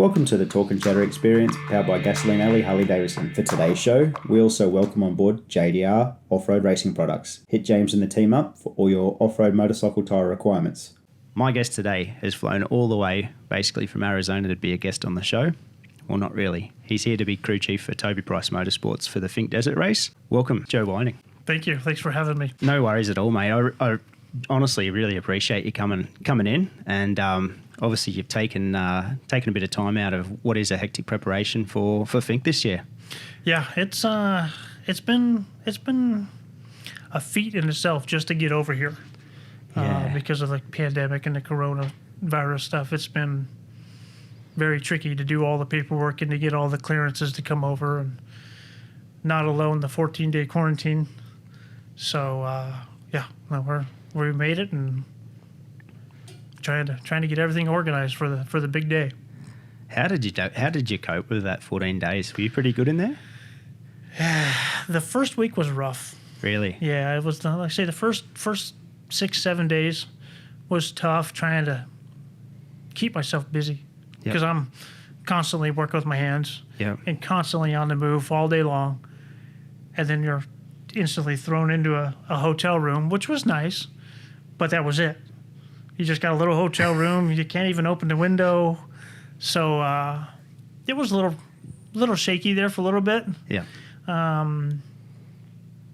Welcome to the Talk and Chatter experience powered by Gasoline Alley Harley-Davidson. For today's show, we also welcome on board JDR Off-Road Racing Products. Hit James and the team up for all your off-road motorcycle tyre requirements. My guest today has flown all the way, basically from Arizona, to be a guest on the show. Well, not really. He's here to be crew chief for Toby Price Motorsports for the Finke Desert race. Welcome, Joe Whining. Thank you. Thanks for having me. No worries at all, mate. I honestly really appreciate you coming in, and obviously you've taken a bit of time out of what is a hectic preparation for Finke this year. Yeah, it's been a feat in itself just to get over here. Because of the pandemic and the coronavirus stuff. It's been very tricky to do all the paperwork and to get all the clearances to come over, and not alone the 14-day quarantine. So we made it and trying to get everything organized for the big day. How did you cope with that 14 days? Were you pretty good in there? The first week was rough. Really? Yeah, it was. Like I say, the first 6-7 days was tough, trying to keep myself busy because I'm constantly working with my hands and constantly on the move all day long. And then you're instantly thrown into a hotel room, which was nice, but that was it. You just got a little hotel room. You can't even open the window. So it was a little shaky there for a little bit. Yeah.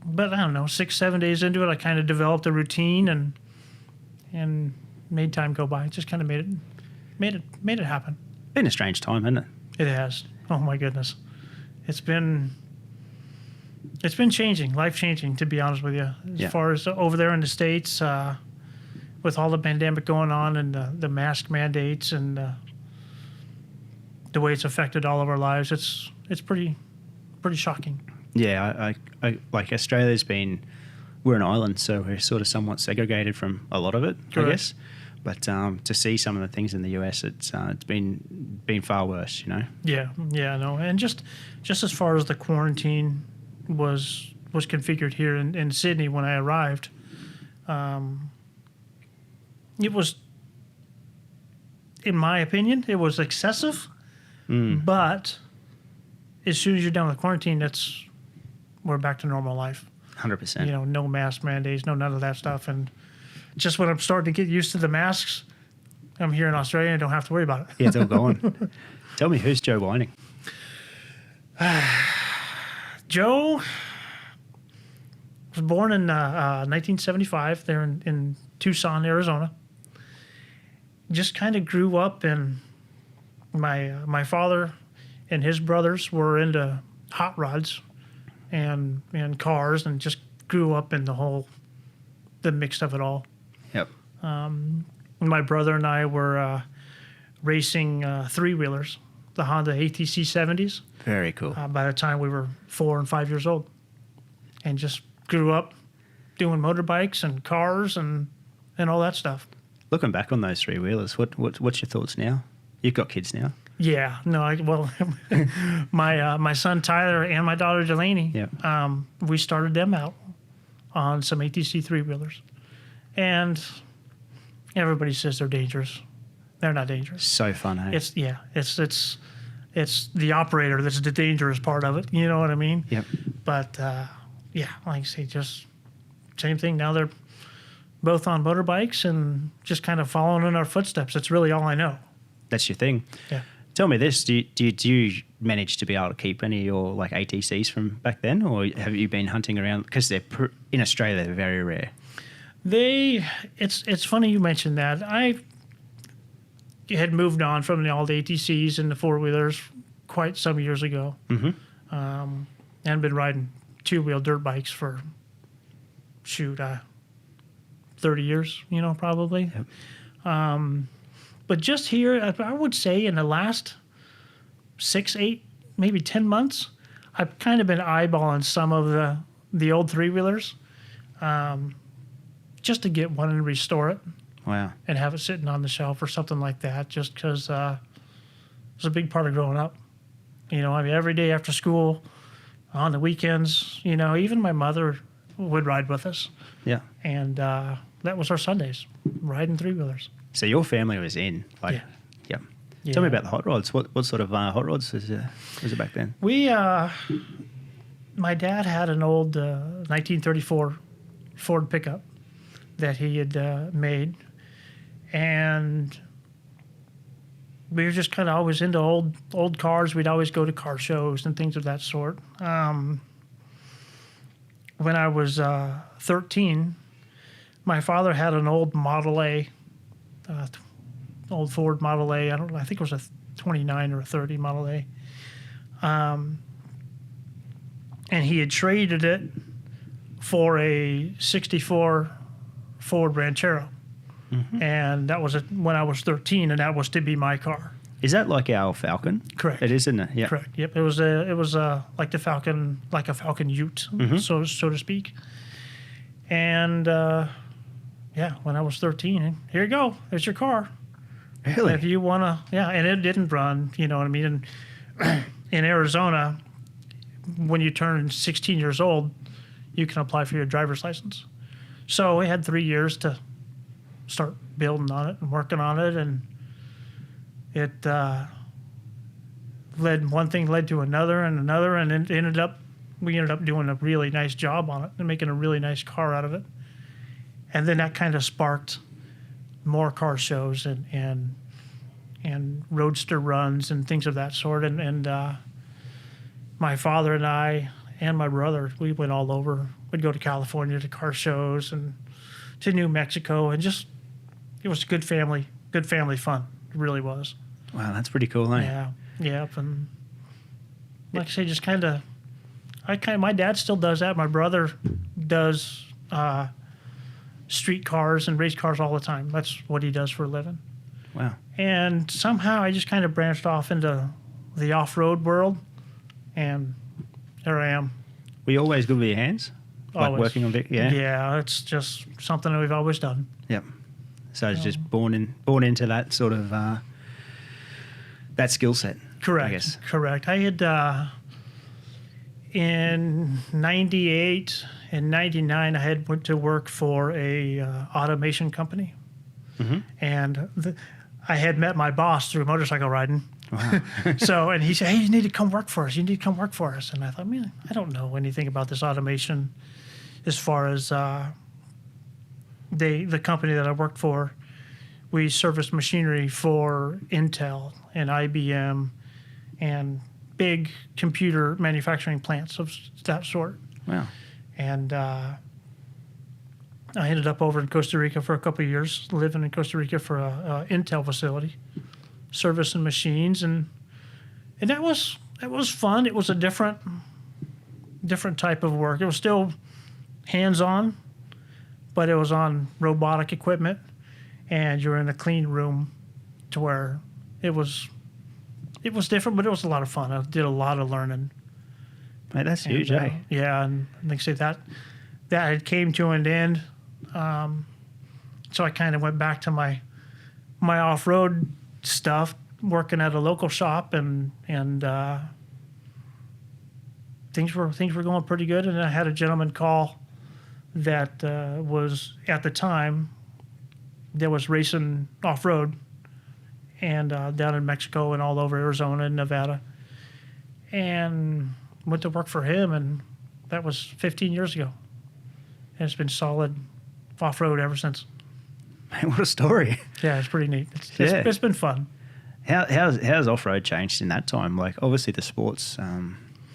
But I don't know, 6-7 days into it, I kind of developed a routine and made time go by. Just kind of made it happen. Been a strange time, hasn't it? It has. Oh my goodness, it's been changing, life changing, to be honest with you. As far as over there in the States, with all the pandemic going on and the mask mandates and the way it's affected all of our lives, it's pretty shocking. Yeah, I like Australia's been, we're an island, so we're sort of somewhat segregated from a lot of it, Correct. I guess. But to see some of the things in the US, it's been far worse, you know. Yeah, no, and just as far as the quarantine was configured here in Sydney when I arrived, it was, in my opinion, it was excessive. But as soon as you're done with quarantine, we're back to normal life. 100%. You know, no mask mandates, none of that stuff. And just when I'm starting to get used to the masks, I'm here in Australia and don't have to worry about it. Yeah, it's all gone. Tell me, who's Joe Whining? Joe was born in 1975 there in Tucson, Arizona. Just kind of grew up in my father and his brothers were into hot rods and cars, and just grew up in the mix of it all. Yep. My brother and I were racing three-wheelers, the Honda ATC 70s. Very cool. By the time we were 4 and 5 years old, and just grew up doing motorbikes and cars and all that stuff. Looking back on those three-wheelers, what's your thoughts now? You've got kids now. Yeah, no, my son Tyler and my daughter Delaney, we started them out on some ATC three-wheelers, and everybody says they're dangerous. They're not dangerous. So fun, eh? It's the operator that's the dangerous part of it. You know what I mean? Yep. But like I say, just same thing. Now they're both on motorbikes and just kind of following in our footsteps. That's really all I know. That's your thing. Yeah. Tell me this: do you manage to be able to keep any of your like ATCs from back then, or have you been hunting around? Because they're in Australia, they're very rare. It's funny you mentioned that. I had moved on from all the ATCs and the four-wheelers quite some years ago, and been riding two-wheel dirt bikes for 30 years, probably. Yep. But just here, I would say in the last 6, 8, maybe 10 months, I've kind of been eyeballing some of the old three-wheelers just to get one and restore it. Wow. And have it sitting on the shelf or something like that, just because it was a big part of growing up. Every day after school, on the weekends, even my mother would ride with us. Yeah. And that was our Sundays, riding three-wheelers. So your family was in, like, yeah. Tell me about the hot rods. What sort of hot rods was it back then? My dad had an old 1934 Ford pickup that he had made, and we were just kind of always into old cars. We'd always go to car shows and things of that sort. When I was 13, my father had an old Model A, old Ford Model A. I think it was a 29 or a 30 Model A. And he had traded it for a 64 Ford Ranchero. Mm-hmm. And that was when I was 13, and that was to be my car. Is that like our Falcon? Correct. It is, isn't it? Yeah. Correct. Yep. It was like the Falcon, like a Falcon Ute, mm-hmm. so to speak. And when I was 13, here you go. There's your car. Really? If you want to, and it didn't run, you know what I mean? And in Arizona, when you turn 16 years old, you can apply for your driver's license. So we had 3 years to start building on it and working on it, and it one thing led to another, and it we ended up doing a really nice job on it and making a really nice car out of it. And then that kind of sparked more car shows and roadster runs and things of that sort. And my father and I and my brother, we went all over. We'd go to California to car shows and to New Mexico, and just it was good family fun. It really was. Wow, that's pretty cool, eh? Yeah, yep. And like I say, just my dad still does that. My brother does street cars and race cars all the time. That's what he does for a living. Wow. And somehow I just kind of branched off into the off-road world, and there I am. Were you always good with your hands? Like Always. Working on it? Yeah? Yeah, it's just something that we've always done. Yep. So it's just born into that sort of that skill set. Correct. I guess. Correct. I had in 98 and 99, I had went to work for a automation company. Mm-hmm. And I had met my boss through motorcycle riding. Wow. And he said, "Hey, you need to come work for us. You need to come work for us." And I thought, man, I don't know anything about this automation as far as the company that I worked for. We serviced machinery for Intel and IBM and big computer manufacturing plants of that sort. Wow. And I ended up over in Costa Rica for a couple of years, living in Costa Rica for a Intel facility, servicing machines, and that was fun. It was a different type of work. It was still hands-on, but it was on robotic equipment, and you're in a clean room to where it was different, but it was a lot of fun. I did a lot of learning. Mate, that's huge, eh? Yeah, and like I say, that had came to an end. So I kind of went back to my off-road stuff, working at a local shop, and things were going pretty good. And I had a gentleman call that was at the time that was racing off-road and down in Mexico and all over Arizona and Nevada, and went to work for him, and that was 15 years ago. And it's been solid off-road ever since. Man, what a story. Yeah, it's pretty neat. It's been fun. How's off-road changed in that time? Like, obviously the sport's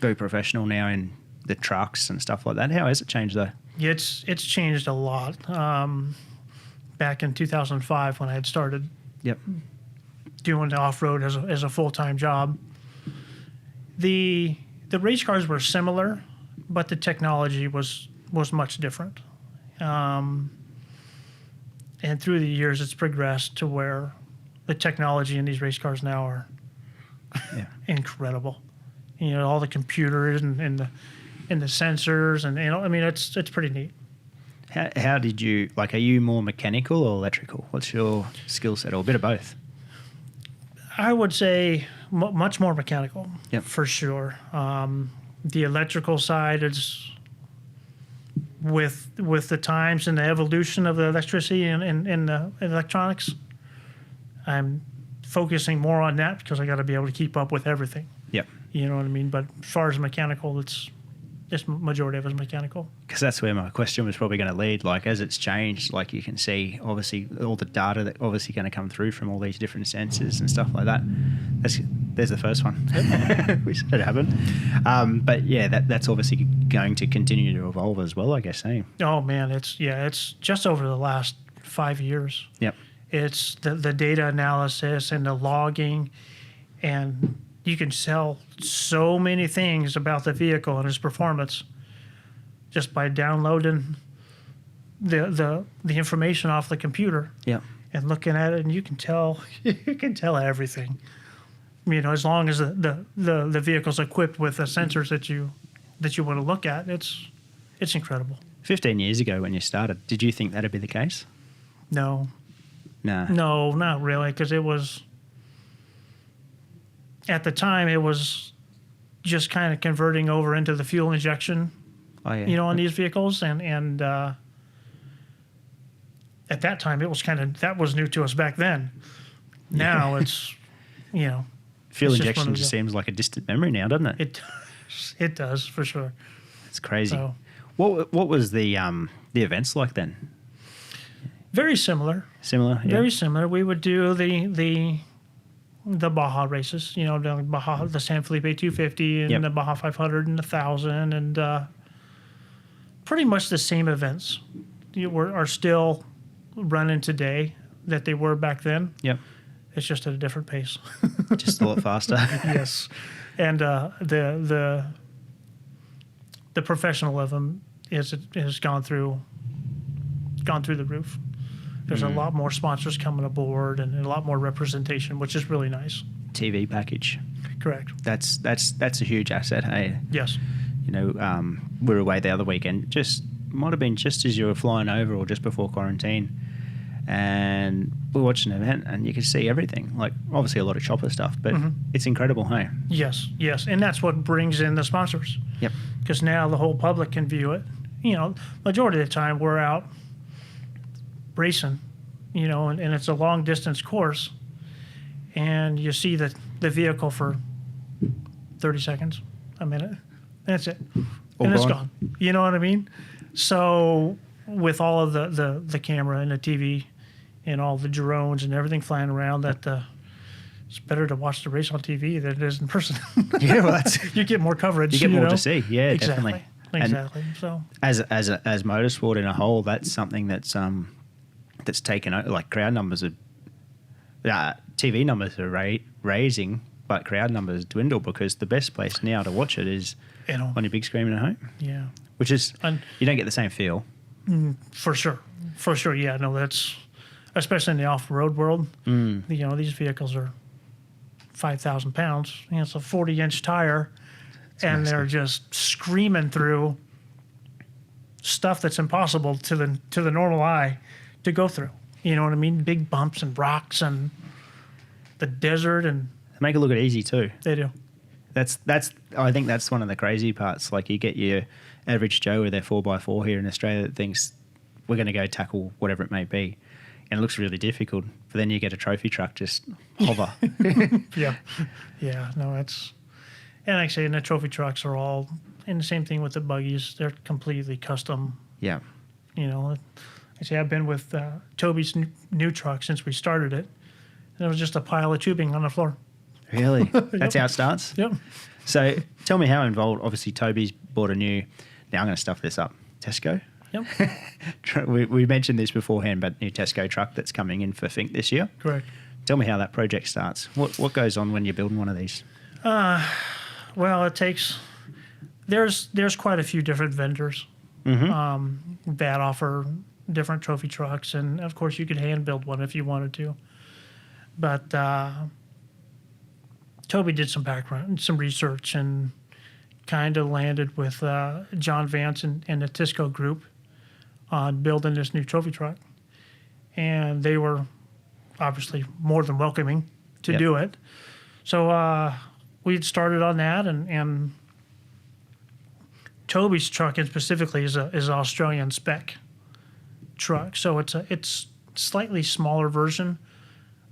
very professional now in the trucks and stuff like that. How has it changed, though? It's changed a lot. Back in 2005 when I had started doing the off-road as a full-time job, the race cars were similar, but the technology was much different. And through the years, it's progressed to where the technology in these race cars now are incredible. You know, all the computers and the sensors, and I mean, it's pretty neat. How did you, like, are you more mechanical or electrical? What's your skill set, or a bit of both? I would say much more mechanical, for sure. The electrical side is with the times and the evolution of the electricity and the electronics. I'm focusing more on that because I got to be able to keep up with everything. Yep. You know what I mean? But as far as mechanical, it's majority of it is mechanical. Because that's where my question was probably going to lead. Like, as it's changed, like you can see, obviously, all the data that obviously going to come through from all these different sensors and stuff like that. There's the first one. We said it happened. But yeah, that's obviously going to continue to evolve as well, I guess. Eh? Oh man, it's just over the last 5 years. Yep. It's the data analysis and the logging, and you can tell so many things about the vehicle and its performance just by downloading the information off the computer. Yeah. And looking at it, and you can tell everything. You know, as long as the vehicle's equipped with the sensors that you want to look at, it's incredible. 15 years ago when you started, did you think that'd be the case? No. No. No, not really, because it was, at the time, it was just kind of converting over into the fuel injection, on these vehicles. And at that time, it was that was new to us back then. Now it's, Fuel injection just seems like a distant memory now, doesn't it? It does, for sure. It's crazy. So, what was the events like then? Very similar. Similar, yeah. Very similar. We would do the Baja races, the Baja, the San Felipe 250 and the Baja 500 and the 1000, and pretty much the same events are still running today that they were back then. Yep. It's just at a different pace. Just a lot faster. Yes, and the professionalism has gone through the roof. There's a lot more sponsors coming aboard and a lot more representation, which is really nice. TV package. Correct. That's a huge asset. Hey. Yes. We were away the other weekend. Might have been just as you were flying over or just before quarantine, and we watched an event and you could see everything. Like obviously a lot of chopper stuff, but it's incredible. Hey. Yes. And that's what brings in the sponsors. Yep. Because now the whole public can view it. Majority of the time we're out racing, and it's a long distance course, and you see the vehicle for 30 seconds, a minute, and that's it. And it's gone. You know what I mean? So with all of the camera and the TV and all the drones and everything flying around, it's better to watch the race on TV than it is in person. Yeah, well, you get more coverage. You get more to see. Yeah, exactly. Definitely. Exactly. And so as motorsport in a whole, that's something that's taken over. Like crowd numbers are, TV numbers are raising, but crowd numbers dwindle because the best place now to watch it is on your big screen at home. Yeah. Which is, you don't get the same feel. For sure. Yeah, no, that's, especially in the off-road world, these vehicles are 5,000 pounds. It's a 40-inch tire, and they're just screaming through stuff that's impossible to the normal eye to go through. You know what I mean? Big bumps and rocks and the desert, and they make it look easy too. They do. I think that's one of the crazy parts. Like you get your average Joe with their 4x4 here in Australia that thinks we're going to go tackle whatever it may be, and it looks really difficult. But then you get a trophy truck just hover. Yeah. No, it's, and like I say, and the trophy trucks are all, and the same thing with the buggies. They're completely custom. Yeah. I say I've been with Toby's new truck since we started it, and it was just a pile of tubing on the floor. Really? That's how it starts? Yep. So tell me how involved. Obviously, Toby's bought a new, now I'm going to stuff this up, Tesco? Yep. we mentioned this beforehand, but new Tesco truck that's coming in for Finke this year. Correct. Tell me how that project starts. What goes on when you're building one of these? Well, it takes, there's quite a few different vendors that offer different trophy trucks, and of course you could hand build one if you wanted to. But Toby did some background, some research, and kind of landed with John Vance and the Tisco group on building this new trophy truck. And they were obviously more than welcoming to do it. So we started on that, and Toby's truck in specifically is an Australian spec truck. So it's slightly smaller version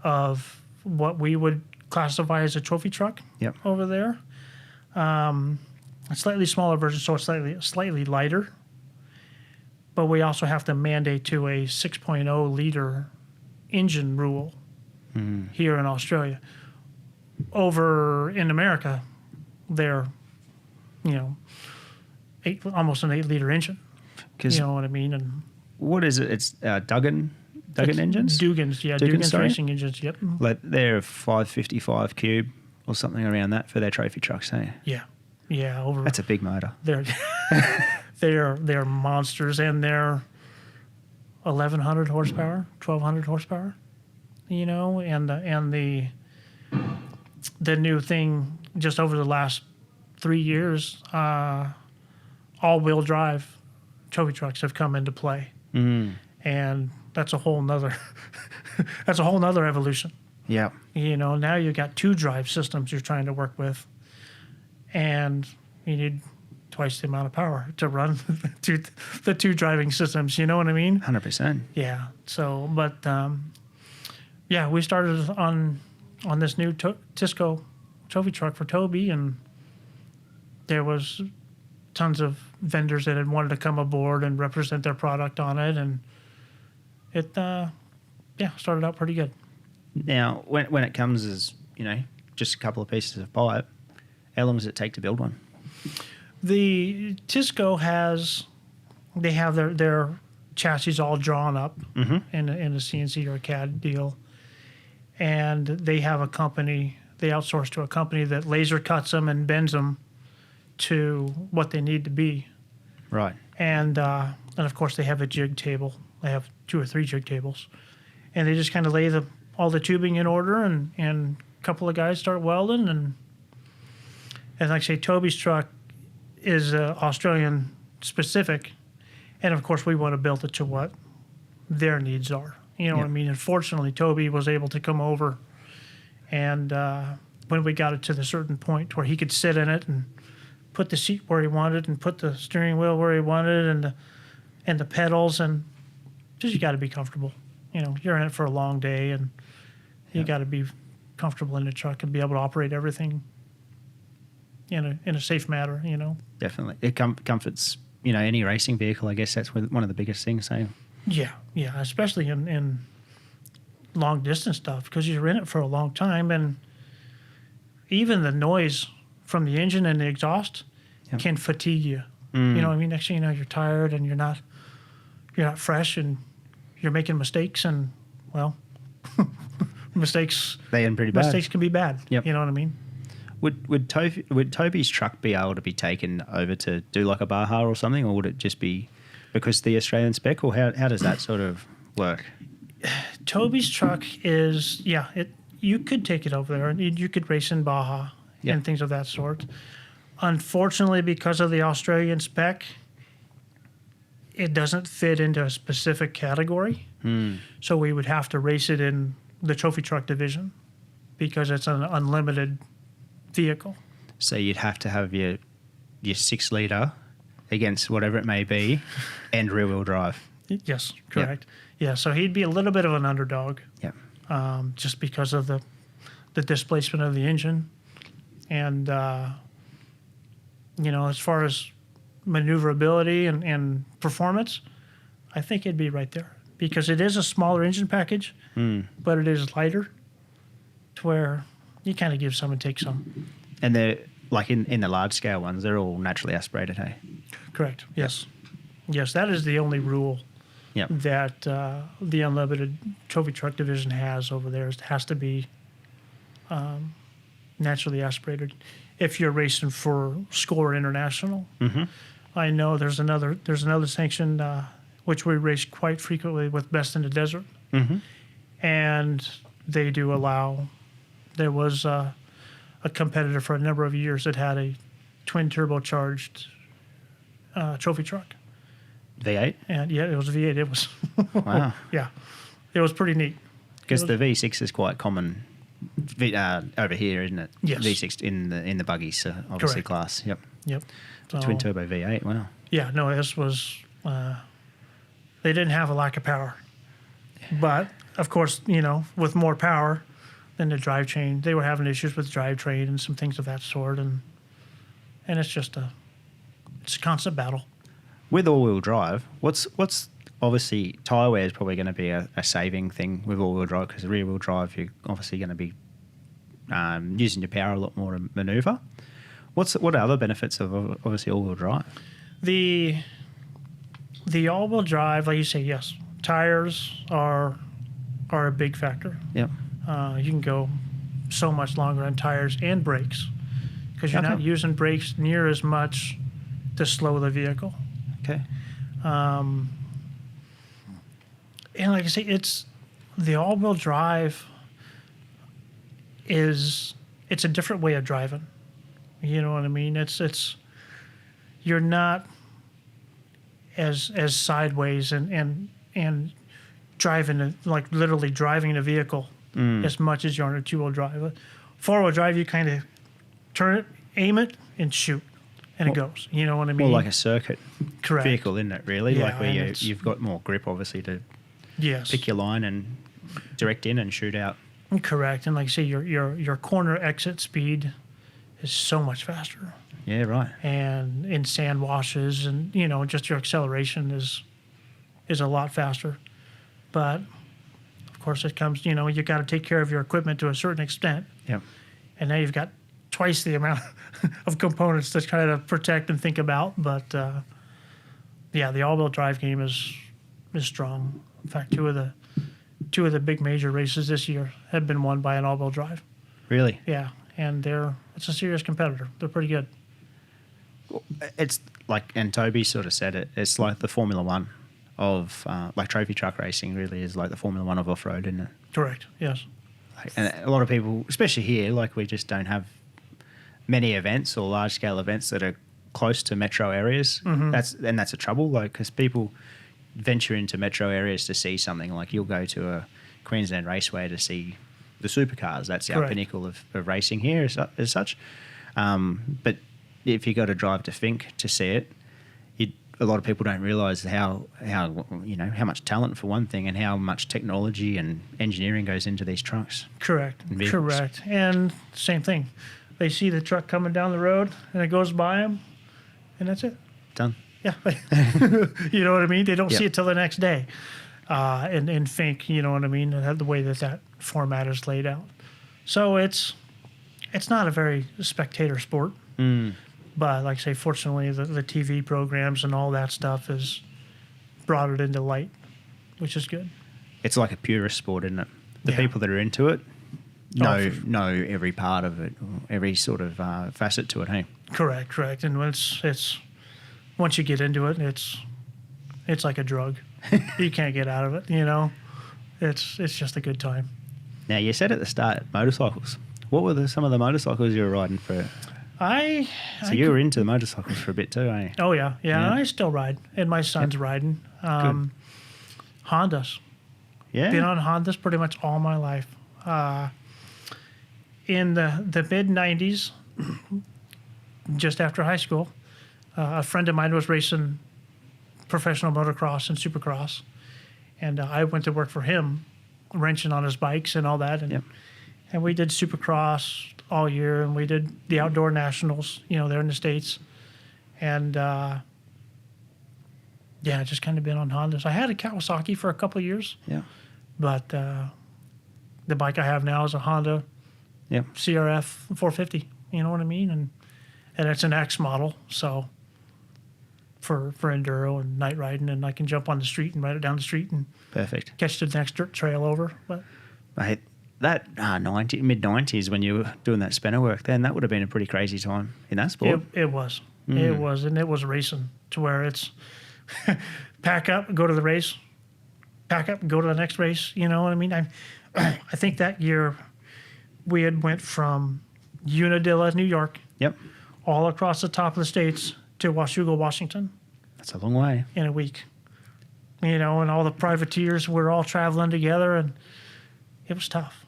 of what we would classify as a trophy truck over there. A slightly smaller version, so it's slightly lighter. But we also have to mandate to a 6.0 liter engine rule here in Australia. Over in America, they're, almost an 8 liter engine. You know what I mean? And what is it? It's Duggan engines? Dugan's, Dugan's racing engines, yep. Like they're 555 cube or something around that for their trophy trucks, hey? Yeah. That's a big motor. They're monsters, and they're 1,100 horsepower, 1,200 horsepower, and the new thing just over the last 3 years, all-wheel drive trophy trucks have come into play, and that's a whole nother evolution. Yeah, now you've got 2 drive systems you're trying to work with, and you need twice the amount of power to run the 2 driving systems. You know what I mean? 100%. Yeah. So, but we started on this new Tisco trophy truck for Toby, and there was tons of vendors that had wanted to come aboard and represent their product on it, and it started out pretty good. Now, when it comes as just a couple of pieces of pipe, how long does it take to build one? The Tisco have their chassis all drawn up in a CNC or a CAD deal, and they have a company. They outsource to a company that laser cuts them and bends them to what they need to be. Right. And of course they have a jig table. They have 2 or 3 jig tables, and they just kind of lay all the tubing in order, and a couple of guys start welding, and like I say, Toby's truck is Australian specific, and of course we want to build it to what their needs are. What I mean? And fortunately, Toby was able to come over, and when we got it to the certain point where he could sit in it and put the seat where he wanted and put the steering wheel where he wanted and the pedals, and just you got to be comfortable. You're in it for a long day, and you got to be comfortable in the truck and be able to operate everything in a safe manner. Definitely, it comforts any racing vehicle. I guess that's one of the biggest things. So yeah, especially in long distance stuff, because you're in it for a long time, and even the noise from the engine and the exhaust can fatigue you. You know what I mean? Next thing you know, you're tired and you're not fresh, and you're making mistakes, and mistakes they end pretty bad. Mistakes can be bad. Yep. You know what I mean? Would Toby's truck be able to be taken over to do like a Baja or something, or would it just be because the Australian spec, or how does that sort of work? Toby's truck is you could take it over there and you could race in Baja and things of that sort. Unfortunately, because of the Australian spec, it doesn't fit into a specific category. So we would have to race it in the trophy truck division because it's an unlimited vehicle. So you'd have to have your 6 litre against whatever it may be and rear wheel drive. Yes, correct. Yeah, so he'd be a little bit of an underdog. Yeah. Just because of the displacement of the engine. And, as far as maneuverability and performance, I think it'd be right there. Because it is a smaller engine package, but it is lighter to where you kind of give some and take some. And they're, like in the large scale ones, they're all naturally aspirated, hey? Correct, yes. Yes, that is the only rule that the unlimited trophy truck division has over there. It has to be naturally aspirated. If you're racing for Score International, I know there's another sanction which we race quite frequently with Best in the Desert, and they do allow. There was a competitor for a number of years that had a twin turbocharged trophy truck. V8? And it was V8. It was wow. Yeah, it was pretty neat. Because the V6 is quite common over here, isn't it? Yes. V6 in the buggies, obviously. Correct. Class. Yep. So, twin turbo V8. Wow. Yeah. No, this was. They didn't have a lack of power, but of course, with more power, then the drivetrain. They were having issues with drivetrain and some things of that sort, and it's a constant battle. With all-wheel drive, what's obviously tyre wear is probably going to be a saving thing with all-wheel drive, because rear-wheel drive you're obviously going to be using your power a lot more to manoeuvre. What are other benefits of obviously all-wheel drive? The all-wheel drive, like you say, yes, tires are a big factor. Yep. You can go so much longer on tires and brakes because you're not using brakes near as much to slow the vehicle. Okay. And like I say, it's the all-wheel drive it's a different way of driving. You know what I mean? It's you're not as sideways and driving like literally driving the vehicle as much as you're on a two-wheel drive. Four-wheel drive, you kind of turn it, aim it, and shoot, and it goes. You know what I mean? More like a circuit Correct. vehicle, isn't it? Really, Yeah, like where you've got more grip, obviously, to pick your line and direct in and shoot out. Correct, and like I say, your corner exit speed is so much faster. Yeah, right. And in sand washes, and just your acceleration is a lot faster. But of course, it comes. You got to take care of your equipment to a certain extent. Yep. And now you've got twice the amount of components to kind of protect and think about. But the all-wheel drive game is strong. In fact, two of the big major races this year have been won by an all-wheel drive. Really? Yeah, and it's a serious competitor. They're pretty good. It's like, and Toby sort of said it, it's like the Formula One of, like trophy truck racing really is like the Formula One of off-road, isn't it? Correct, yes. And a lot of people, especially here, like we just don't have many events or large-scale events that are close to metro areas. Mm-hmm. That's a trouble, like, because people venture into metro areas to see something. Like you'll go to a Queensland Raceway to see the supercars. That's our Correct. pinnacle of racing here as such. But if you got to drive to Finke to see it, a lot of people don't realise how much talent for one thing and how much technology and engineering goes into these trucks. Correct. And same thing. They see the truck coming down the road and it goes by them, and that's it. Done. Yeah. You know what I mean? They don't see it till the next day. And Finke, you know what I mean? The way that format is laid out. So it's not a very spectator sport. But like I say, fortunately, the TV programs and all that stuff has brought it into light, which is good. It's like a purist sport, isn't it? The Yeah. people that are into it know every part of it, every sort of facet to it, hey? Correct. And it's once you get into it, it's like a drug. You can't get out of it, It's just a good time. Now, you said at the start, motorcycles. What were some of the motorcycles you were riding for? You were into the motorcycles for a bit too, eh? Oh, yeah. I still ride, and my son's riding. Hondas. Yeah? Been on Hondas pretty much all my life. In the mid-'90s, just after high school, a friend of mine was racing professional motocross and supercross, and I went to work for him, wrenching on his bikes and all that, and we did supercross all year, and we did the outdoor nationals, there in the States, and just kind of been on Hondas. I had a Kawasaki for a couple of years, but the bike I have now is a Honda CRF 450. You know what I mean? And it's an X model, so for enduro and night riding, and I can jump on the street and ride it down the street and Perfect. catch the next dirt trail over. But that mid-'90s when you were doing that spinner work, then that would have been a pretty crazy time in that sport. It was. It was, and it was racing to where it's pack up, go to the race, pack up, go to the next race. You know what I mean? I think that year we had went from Unadilla, New York, all across the top of the states to Washougal, Washington. That's a long way. In a week. And all the privateers were all traveling together, and it was tough.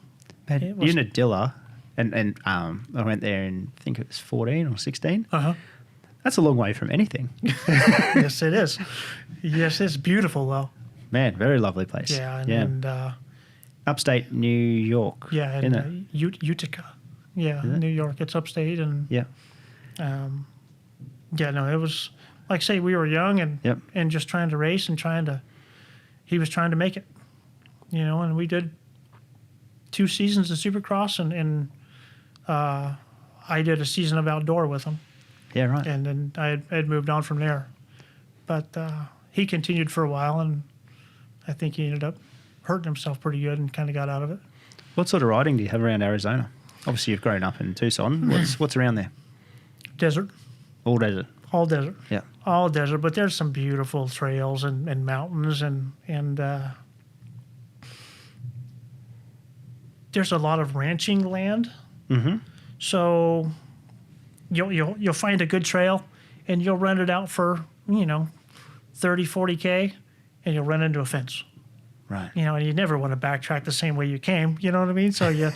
Unadilla, and I went there in, I think it was 14 or 16. That's a long way from anything. Yes, it is. Yes, it's beautiful, though. Man, very lovely place. And upstate New York. Yeah, in Utica. Yeah, New York. It's upstate, and yeah, no, it was like say we were young and Yep. and just trying to race and he was trying to make it, and we did 2 seasons of Supercross and I did a season of outdoor with him. yeah, right. And then I had moved on from there. But he continued for a while, and I think he ended up hurting himself pretty good and kind of got out of it. What sort of riding do you have around Arizona? Obviously, you've grown up in Tucson. What's around there? Desert. All desert. All desert. Yeah. All desert, but there's some beautiful trails and mountains and there's a lot of ranching land. Mm-hmm. So you'll find a good trail and you'll rent it out for 30, 40K, and you'll run into a fence. Right. And you never want to backtrack the same way you came. You know what I mean? So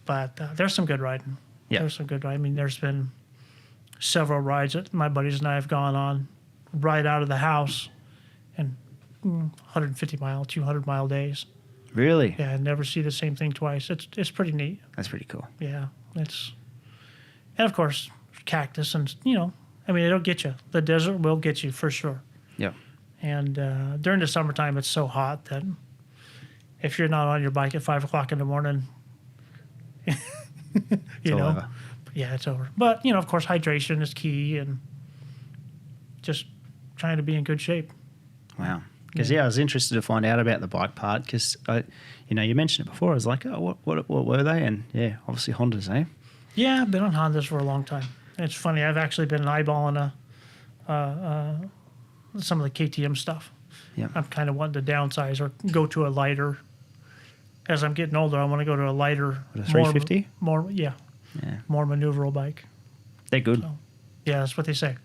but there's some good riding. Yeah. There's some good riding. I mean, there's been several rides that my buddies and I have gone on right out of the house, and 150 mile, 200 mile days. Really? Yeah, I never see the same thing twice. It's pretty neat. That's pretty cool. Yeah, and of course cactus and I mean it'll get you. The desert will get you for sure. Yeah. And during the summertime, it's so hot that if you're not on your bike at 5 o'clock in the morning, It's all over. Yeah, it's over. But of course, hydration is key, and just trying to be in good shape. Wow. Because I was interested to find out about the bike part because you mentioned it before. I was like, oh, what were they? And yeah, obviously Hondas, eh? Yeah, I've been on Hondas for a long time. It's funny. I've actually been eyeballing some of the KTM stuff. Yeah. I'm kind of wanting to downsize or go to a lighter. As I'm getting older, I want to go to a lighter, What, a 350? more Yeah. more maneuverable bike. They're good. So, yeah, that's what they say.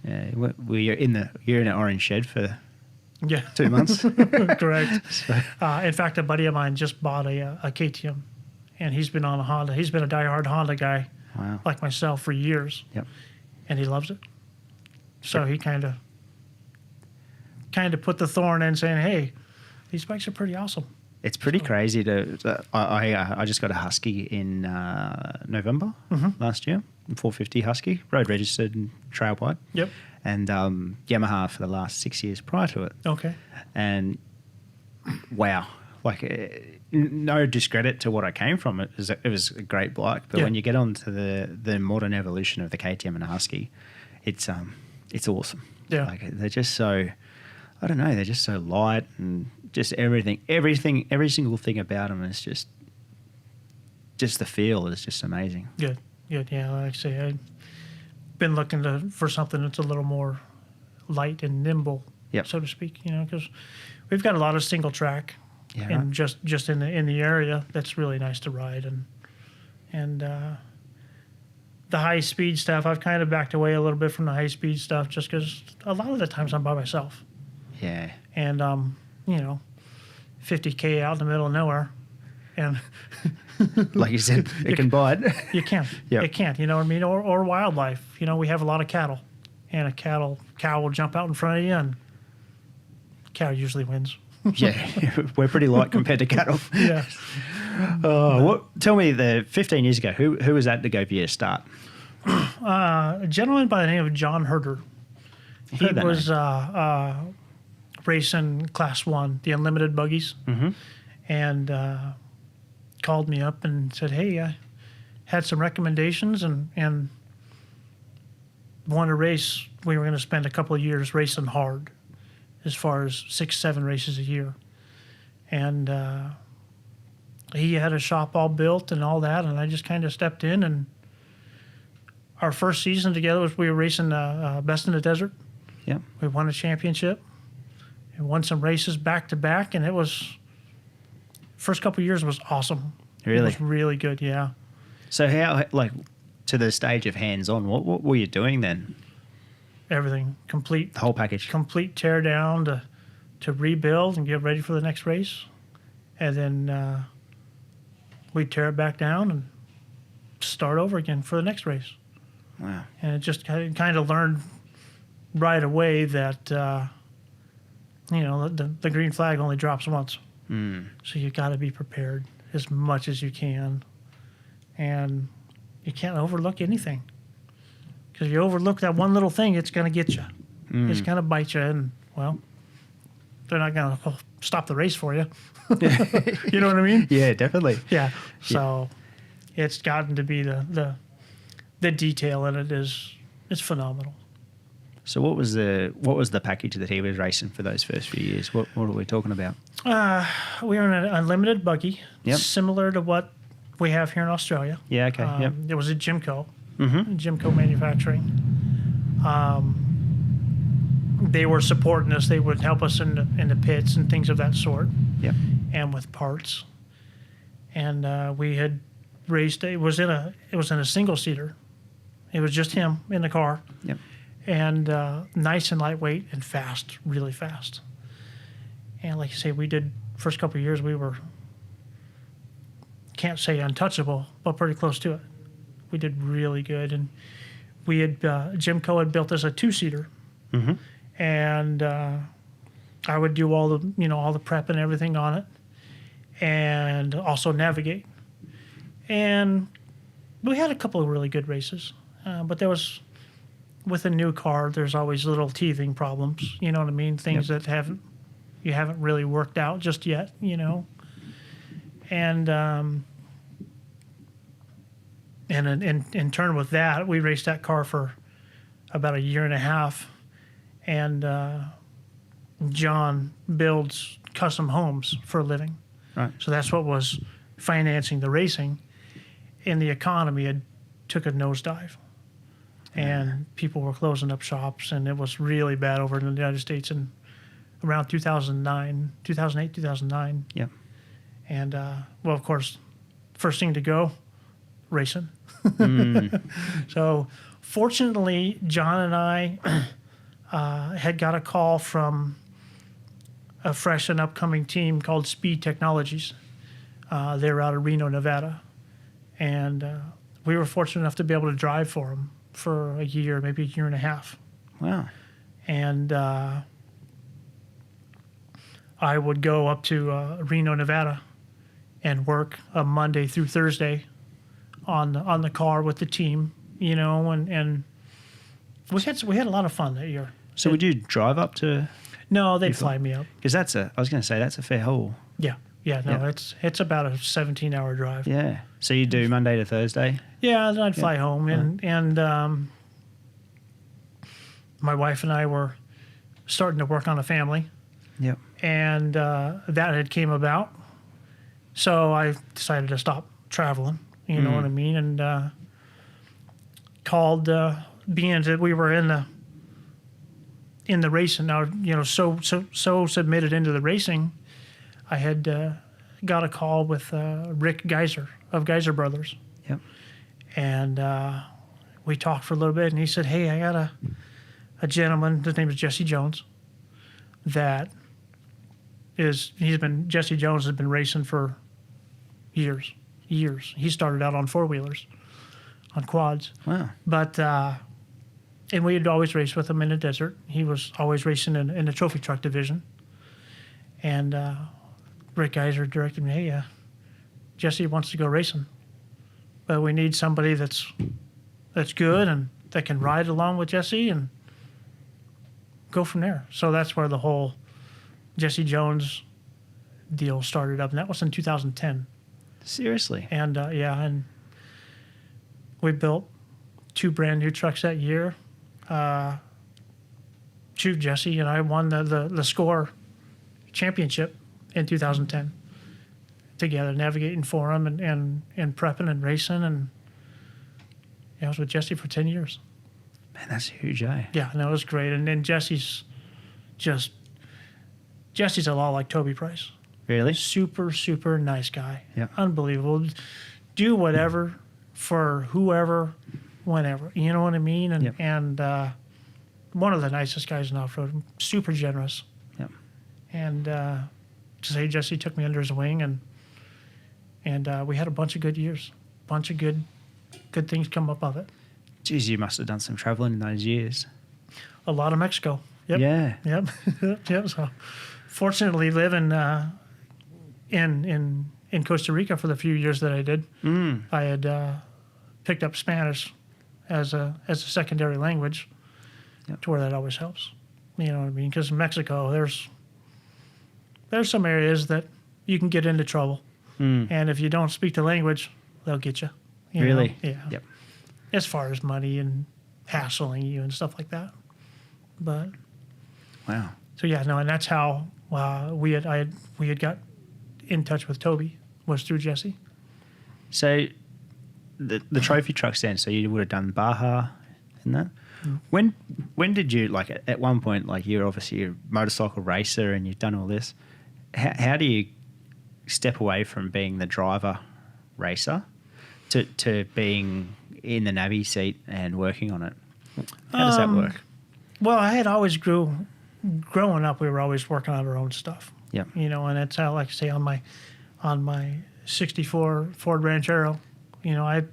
Yeah. You're in an orange shed for Yeah, 2 months. correct. So, In fact, a buddy of mine just bought a KTM, and he's been on a Honda. He's been a diehard Honda guy, wow. like myself, for years. Yep. And he loves it. So he kind of put the thorn in, saying, "Hey, these bikes are pretty awesome." It's pretty crazy I just got a Husky in November last year, 450 Husky, road registered and trail bike. Yep. And Yamaha for the last 6 years prior to it. Okay. And wow, no discredit to what I came from. It was a great bike, but when you get onto the modern evolution of the KTM and the Husky, it's awesome. Yeah. They're just so, I don't know, they're just so light and just every single thing about them is just the feel is just amazing. Good. Yeah, like I say, I've been looking for something that's a little more light and nimble, so to speak. Because we've got a lot of single track, and just in the area that's really nice to ride, and the high speed stuff. I've kind of backed away a little bit from the high speed stuff just because a lot of the times I'm by myself. Yeah. And 50K out in the middle of nowhere, and like you said, it can bite. You can't. Yep. It can't. You know what I mean? Or wildlife. We have a lot of cattle, and a cow will jump out in front of you, and cow usually wins. Yeah, we're pretty light compared to cattle. Yeah. Tell me, 15 years ago, who was that to go for your start? A gentleman by the name of John Herder. He was racing Class 1, the unlimited buggies, and called me up and said, "Hey, I had some recommendations and want to race." We were going to spend a couple of years racing hard, as far as 6-7 races a year, and he had a shop all built and all that, and I just kind of stepped in. And our first season together was we were racing Best in the Desert. Yeah, we won a championship and won some races back to back, and it was first couple of years was awesome. Really? It was really good, yeah. So how, to the stage of hands-on, what were you doing then? Everything, complete. The whole package? Complete tear down to rebuild and get ready for the next race. And then we'd tear it back down and start over again for the next race. Wow. And it just kind of learned right away that, the green flag only drops once. So you got to be prepared as much as you can, and you can't overlook anything. Because you overlook that one little thing, it's going to get you. It's going to bite you, and well, they're not going to stop the race for you. You know what I mean? Yeah, definitely. Yeah. So it's gotten to be the detail in it it's phenomenal. So what was the package that he was racing for those first few years? What are we talking about? We were in an unlimited buggy, similar to what we have here in Australia. Yeah. Okay. It was a Jimco, Jimco manufacturing. They were supporting us. They would help us in the pits and things of that sort. Yep. And with parts. And we had raced. It was in a single seater. It was just him in the car. Yep. And nice and lightweight and fast, really fast. And like you say, we did first couple of years. We were, can't say untouchable, but pretty close to it. We did really good, and we had Jimco had built us a 2-seater, and I would do all the prep and everything on it, and also navigate. And we had a couple of really good races, but there was, with a new car, there's always little teething problems. You know what I mean? Things that you haven't really worked out just yet. And in turn with that, we raced that car for about a year and a half, and John builds custom homes for a living. Right. So that's what was financing the racing, and the economy had took a nosedive. And people were closing up shops, and it was really bad over in the United States in around 2008, 2009. Yeah. And, well, of course, first thing to go, racing. So, fortunately, John and I had got a call from a fresh and upcoming team called Speed Technologies. They were out of Reno, Nevada. And we were fortunate enough to be able to drive for them for a year, maybe a year and a half. Wow. And I would go up to Reno, Nevada, and work a Monday through Thursday on the car with the team, and we had a lot of fun that year. So would you drive up to? No, they'd fly me up. Because I was going to say that's a fair haul. Yeah, it's about a 17-hour drive. Yeah. So you do Monday to Thursday? Yeah, then I'd fly home, and my wife and I were starting to work on a family. Yep. And that had came about, so I decided to stop traveling. You know what I mean? And called, being that we were in the racing now, so submitted into the racing. I had got a call with Rick Geyser of Geyser Brothers. Yep. And we talked for a little bit, and he said, "Hey, I got a gentleman. His name is Jesse Jones. Jesse Jones has been racing for years. He started out on 4-wheelers, on quads. Wow. But and we had always raced with him in the desert. He was always racing in the trophy truck division. And Rick Geyser directed me, "Hey, Jesse wants to go racing, but we need somebody that's good and that can ride along with Jesse and go from there." So that's where the whole Jesse Jones deal started up, and that was in 2010. Seriously? And and we built 2 brand new trucks that year. Jesse and I won the score championship in 2010 together, navigating for him and prepping and racing, and I was with Jesse for 10 years. Man, that's huge, eh? Yeah, and that was great. And then Jesse's a lot like Toby Price. Really? Super, super nice guy. Yeah. Unbelievable. Do whatever for whoever, whenever. You know what I mean? And one of the nicest guys in off-road. Super generous. Yep. And to say Jesse took me under his wing, and we had a bunch of good years. Bunch of good things come up of it. Geez, you must have done some traveling in those years. A lot of Mexico. Yep. Yeah. Yep. Yep. So fortunately, living in Costa Rica for the few years that I did. I had picked up Spanish as a secondary language, to where that always helps. You know what I mean? Because in Mexico, there's some areas that you can get into trouble, and if you don't speak the language, they'll get you. Really? Know? Yeah. Yep. As far as money and hassling you and stuff like that. But wow. So yeah, no, and that's how we had got in touch with Toby, was through Jesse. So the trophy trucks then, so you would have done Baja and that. When did you, like, at one point, like, you're obviously a motorcycle racer and you've done all this, how do you step away from being the driver racer to being in the navvy seat and working on it? How does that work? Well, I had always growing up, we were always working on our own stuff. Yeah. You know, and that's how, like I say, on my 64 Ford Ranchero, you know, I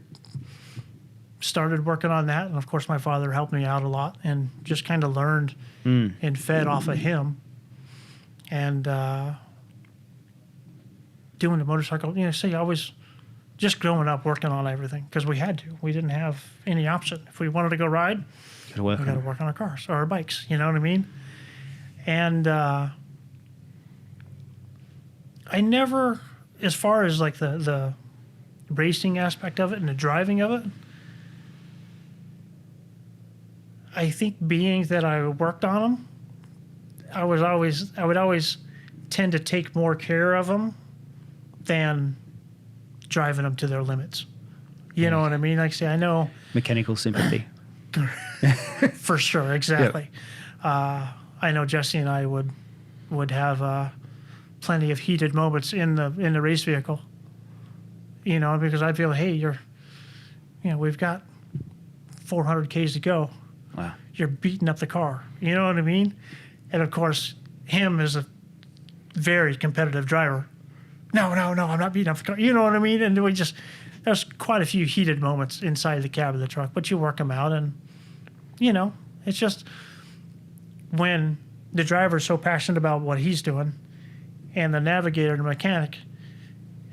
started working on that, and of course my father helped me out a lot, and just kind of learned and fed off of him, and doing the motorcycle. You know, see, I was just growing up working on everything because we had to. We didn't have any option. If we wanted to go ride, we got to work on our cars or our bikes. You know what I mean? And I never, as far as like the racing aspect of it and the driving of it, I think being that I worked on them, I would always tend to take more care of them than driving them to their limits. You know what I mean? Like, say, I know Mechanical sympathy. for sure, exactly. Yep. I know Jesse and I would have plenty of heated moments in the race vehicle. You know, because I feel, hey, we've got 400 Ks to go. Wow. You're beating up the car. You know what I mean? And of course, him is a very competitive driver. No, I'm not beating up the car. You know what I mean? And there's quite a few heated moments inside the cab of the truck, but you work them out, and you know, it's just when the driver's so passionate about what he's doing, and the navigator, the mechanic,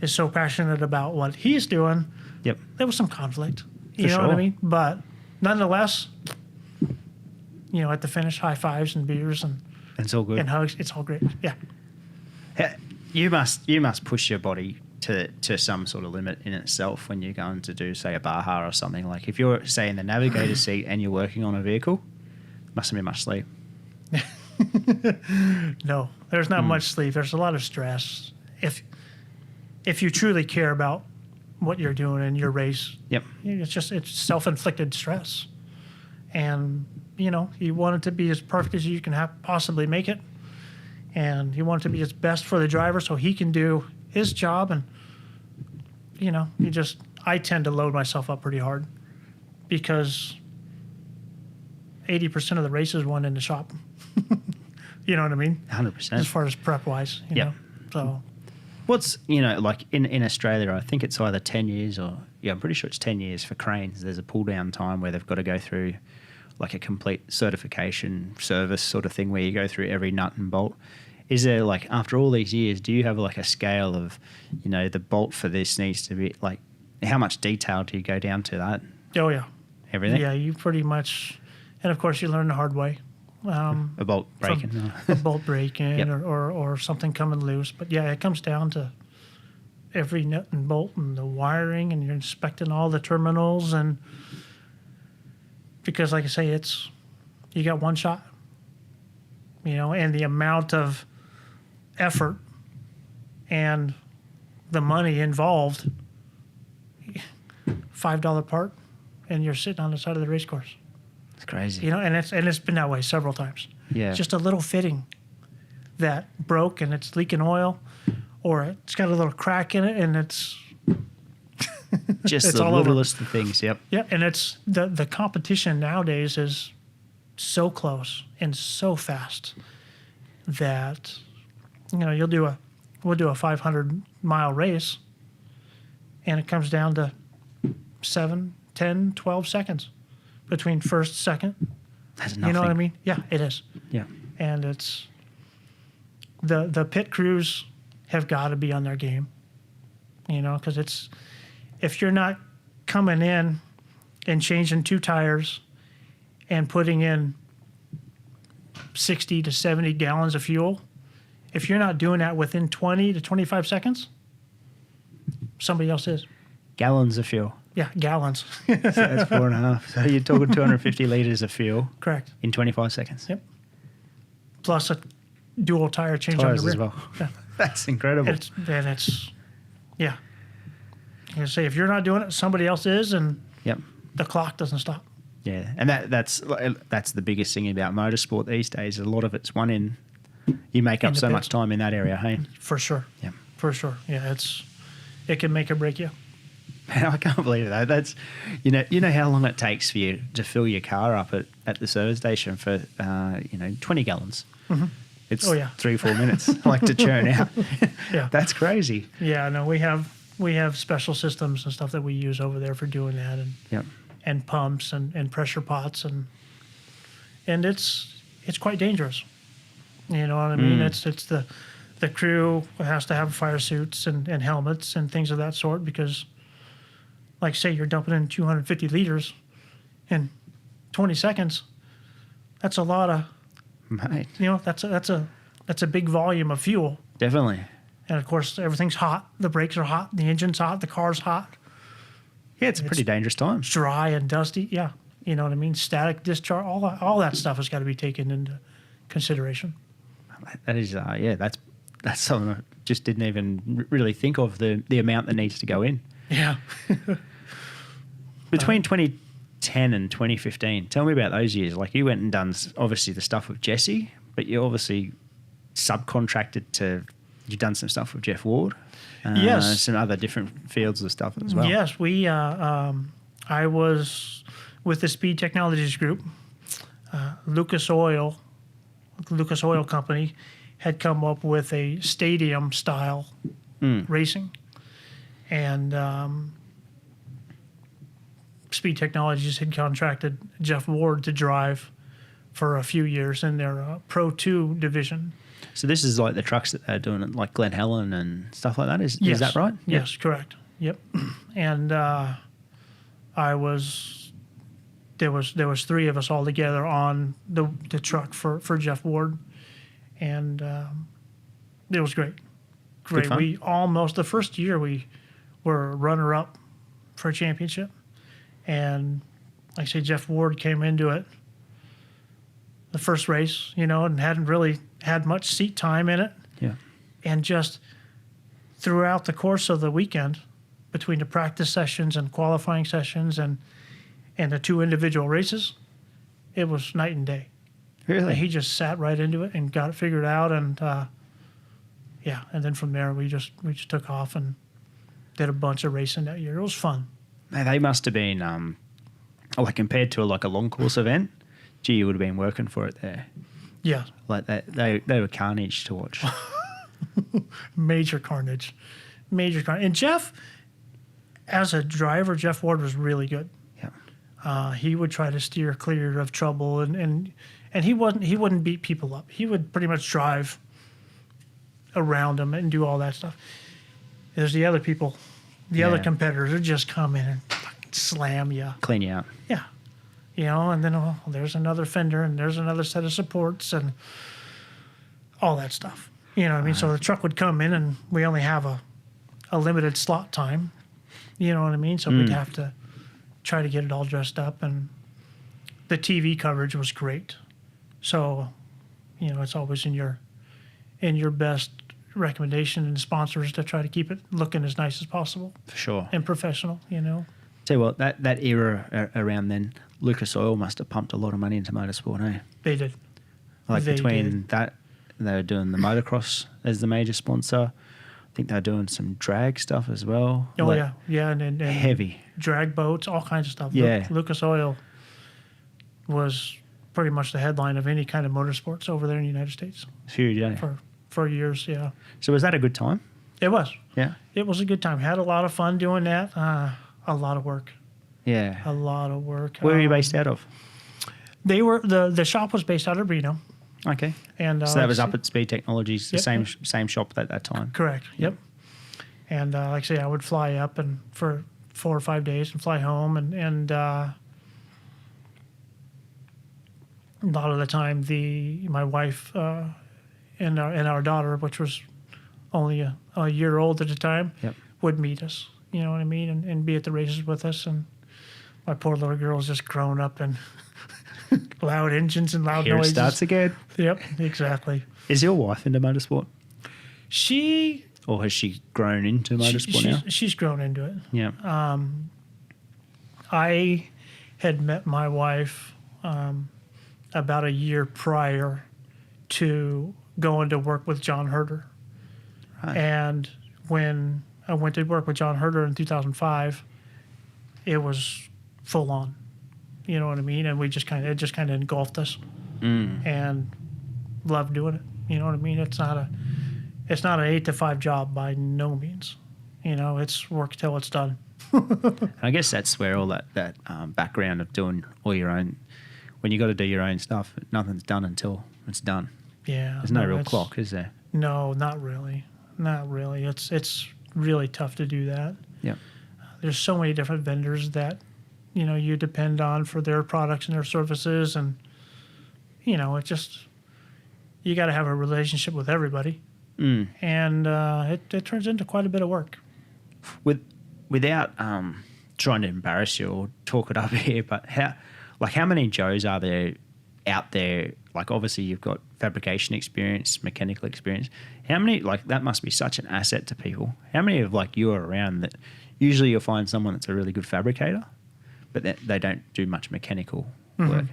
is so passionate about what he's doing. Yep. There was some conflict. You know what I mean? But nonetheless, you know, at the finish, high fives and beers and it's all good. And hugs. It's all great. Yeah. You must push your body to some sort of limit in itself when you're going to do, say, a Baja or something. Like if you're, say, in the navigator seat and you're working on a vehicle, mustn't be much sleep. No, there's not much sleep. There's a lot of stress. If you truly care about what you're doing in your race, yep, it's self-inflicted stress, and you know, you want it to be as perfect as you can possibly make it, and you want it to be its best for the driver so he can do his job. And you know, I tend to load myself up pretty hard because 80% of the races won in the shop. You know what I mean? 100%. As far as prep wise, you know. So what's, you know, like in Australia, I think it's either 10 years or, I'm pretty sure it's 10 years for cranes. There's a pull down time where they've got to go through like a complete certification service sort of thing where you go through every nut and bolt. Is there, like, after all these years, do you have like a scale of, you know, the bolt for this needs to be like, how much detail do you go down to that? Oh yeah. Everything? Yeah, you pretty much, and of course you learn the hard way. A bolt breaking. A bolt breaking Yep. or something coming loose. But yeah, it comes down to every nut and bolt and the wiring, and you're inspecting all the terminals, and because like I say, you got one shot, you know, and the amount of effort and the money involved, $5 part, and you're sitting on the side of the race course. It's crazy. You know, and it's been that way several times. Yeah. Just a little fitting that broke and it's leaking oil, or it's got a little crack in it and it's just it's the all over. littlest of things. Yep. Yeah, and it's the competition nowadays is so close and so fast that, you know, we'll do a 500-mile race, and it comes down to 7, 10, 12 seconds between first, second. That's nothing. You know what I mean? Yeah, it is. Yeah. And it's the pit crews have got to be on their game, because if you're not coming in and changing 2 tires and putting in 60 to 70 gallons of fuel, if you're not doing that within 20 to 25 seconds, somebody else is. Gallons of fuel. Yeah, gallons. So that's 4.5. So you're talking 250 litres of fuel. Correct. In 25 seconds. Yep. Plus a dual tire change Tires on the as rear. well. Yeah. That's incredible. Yeah. You say if you're not doing it, somebody else is, and Yep. the clock doesn't stop. Yeah, and that's the biggest thing about motorsport these days. A lot of it's one in. You make up so much time in that area, hey? For sure. Yeah. For sure. Yeah, it can make or break you. Man, I can't believe that. That's you know how long it takes for you to fill your car up at the service station for 20 gallons. Mm-hmm. It's Oh, yeah. 3-4 minutes like to churn out. Yeah. That's crazy. Yeah, no, we have special systems and stuff that we use over there for doing that, and Yep. and pumps and pressure pots, and it's quite dangerous. You know what I mean? It's the crew has to have fire suits and helmets and things of that sort, because, like, say you're dumping in 250 liters in 20 seconds. That's a lot of, Mate, that's a big volume of fuel. definitely. And of course, everything's hot. The brakes are hot. The engine's hot. The car's hot. Yeah, it's a pretty dangerous time. Dry and dusty. Yeah, you know what I mean. Static discharge. All that stuff has got to be taken into consideration. That is, that's something I just didn't even really think of, the amount that needs to go in. Yeah. Between 2010 and 2015, tell me about those years. Like, you went and done obviously the stuff with Jesse, but you obviously subcontracted you've done some stuff with Jeff Ward. Yes. Some other different fields of stuff as well. Yes, I was with the Speed Technologies Group. Lucas Oil Company had come up with a stadium style racing, and Speed Technologies had contracted Jeff Ward to drive for a few years in their Pro 2 division. So this is like the trucks that they're doing at like Glen Helen and stuff like that. Is that right? Yes, correct. Yep. And there was 3 of us all together on the truck for Jeff Ward, and it was great. Great. fun. We almost, the first year we were runner up for a championship, and like I say, Jeff Ward came into it the first race, and hadn't really had much seat time in it. Yeah. And just throughout the course of the weekend, between the practice sessions and qualifying sessions and the 2 individual races, it was night and day. Really? And he just sat right into it and got it figured out, and and then from there we just took off and did a bunch of racing that year. It was fun. Man, they must have been like, compared to a long course event. Gee, you would have been working for it there. Yeah. Like they were carnage to watch. Major carnage. And Jeff, as a driver, Jeff Ward was really good. Yeah. He would try to steer clear of trouble, and he wouldn't beat people up. He would pretty much drive around them and do all that stuff. There's the other people, other competitors who just come in and slam you. Clean you out. Yeah. And then there's another fender, and there's another set of supports, and all that stuff. You know what I mean? So the truck would come in, and we only have a limited slot time. You know what I mean? So we'd have to try to get it all dressed up, and the TV coverage was great. So, it's always in your best recommendation and sponsors to try to keep it looking as nice as possible. For sure. And professional, Tell you what, that era around then, Lucas Oil must have pumped a lot of money into motorsport, eh? They did. Like, They between did. that, they were doing the motocross as the major sponsor. I think they were doing some drag stuff as well. Oh, Like, yeah. And heavy. drag boats, all kinds of stuff. Yeah. Lucas Oil was pretty much the headline of any kind of motorsports over there in the United States It's huge, eh? for years, yeah. So was that a good time? It was. Yeah. It was a good time. Had a lot of fun doing that. A lot of work. Yeah. A lot of work. Where were you based out of? They were the shop was based out of Reno. Okay. And so that was up at Speed Technologies, the Yep. same shop at that time. Correct. Yep. And like I say, I would fly up and for 4 or 5 days and fly home, and a lot of the time, my wife and our daughter, which was only a year old at the time, Yep. would meet us. You know what I mean, and be at the races with us. And my poor little girl's just grown up and loud engines and loud Here noises. it starts again. Yep, exactly. Is your wife into motorsport? Or has she grown into motorsport now? She's grown into it. Yeah. I had met my wife about a year prior to going to work with John Herder. Right. And when I went to work with John Herder in 2005, it was full on. You know what I mean? And it just kind of engulfed us, and loved doing it. You know what I mean? It's not an 8 to 5 job by no means. You know, it's work till it's done. I guess that's where all that background of doing all your own, when you got to do your own stuff, nothing's done until it's done. Yeah. There's no real clock, is there? No, not really. Not really. It's really tough to do that. Yeah. There's so many different vendors that, you know, you depend on for their products and their services, and, you know, it just, you got to have a relationship with everybody. And it turns into quite a bit of work. Without trying to embarrass you or talk it up here, but how many Joes are there out there? Like, obviously you've got fabrication experience, mechanical experience. How many, like, that must be such an asset to people. How many of like you are around that usually you'll find someone that's a really good fabricator, but they don't do much mechanical work.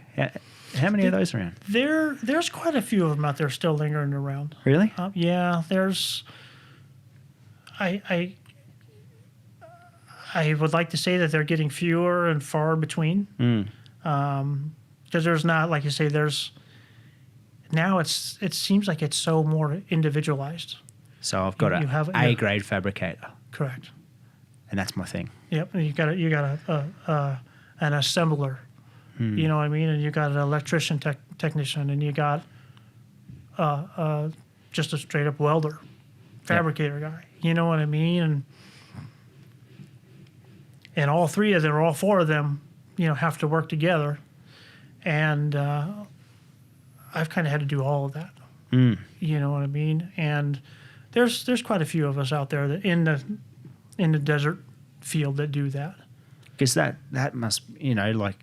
How many of those around? There's quite a few of them out there still lingering around. Really? Yeah, there's. I would like to say that they're getting fewer and far between. Because there's not, like you say, there's. Now it seems like it's so more individualized. So I've got an A-grade fabricator. Correct. And that's my thing. Yep, and you got an assembler. You know what I mean? And you got an electrician technician, and you got just a straight up welder, fabricator guy. You know what I mean? And all three of them, or all four of them, you know, have to work together. And I've kind of had to do all of that. You know what I mean? And there's quite a few of us out there that in the desert field that do that. Because that must, you know, like,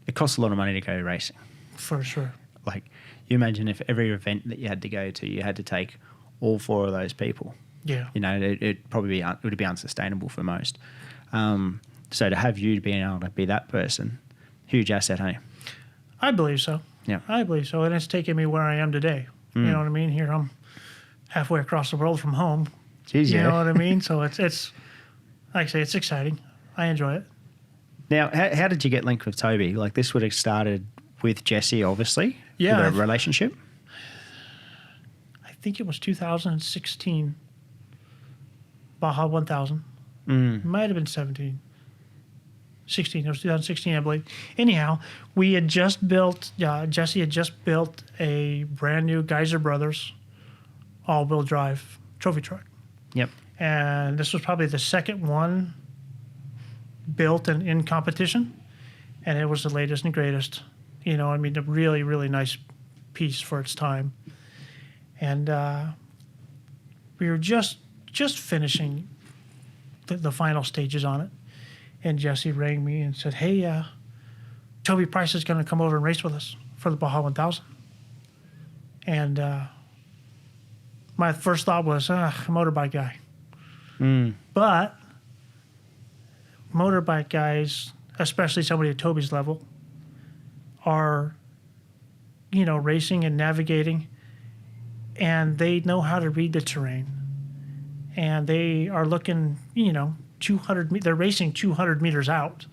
it costs a lot of money to go racing. For sure. Like, you imagine if every event that you had to go to, you had to take all four of those people. Yeah. You know, it would be unsustainable for most. So to have you being able to be that person, huge asset, hey? I believe so. Yeah. I believe so. And it's taken me where I am today. You know what I mean? Here I'm halfway across the world from home. Jeez, you know what I mean? So it's like I say, it's exciting. I enjoy it. Now, how did you get linked with Toby? Like, this would have started with Jesse, obviously. Yeah. With a relationship. I think it was 2016. Baja 1000. Might have been 17. 16. It was 2016, I believe. Anyhow, we had just built, Jesse had just built a brand new Geyser Brothers all-wheel drive trophy truck. Yep. And this was probably the second one built in competition, and it was the latest and greatest. You know, I mean, a really, really nice piece for its time. And we were just finishing the final stages on it, and Jesse rang me and said, "Hey, Toby Price is going to come over and race with us for the Baja 1000." And my first thought was, motorbike guy. But motorbike guys, especially somebody at Toby's level, are, you know, racing and navigating, and they know how to read the terrain. And they are looking, you know, they're racing 200 meters out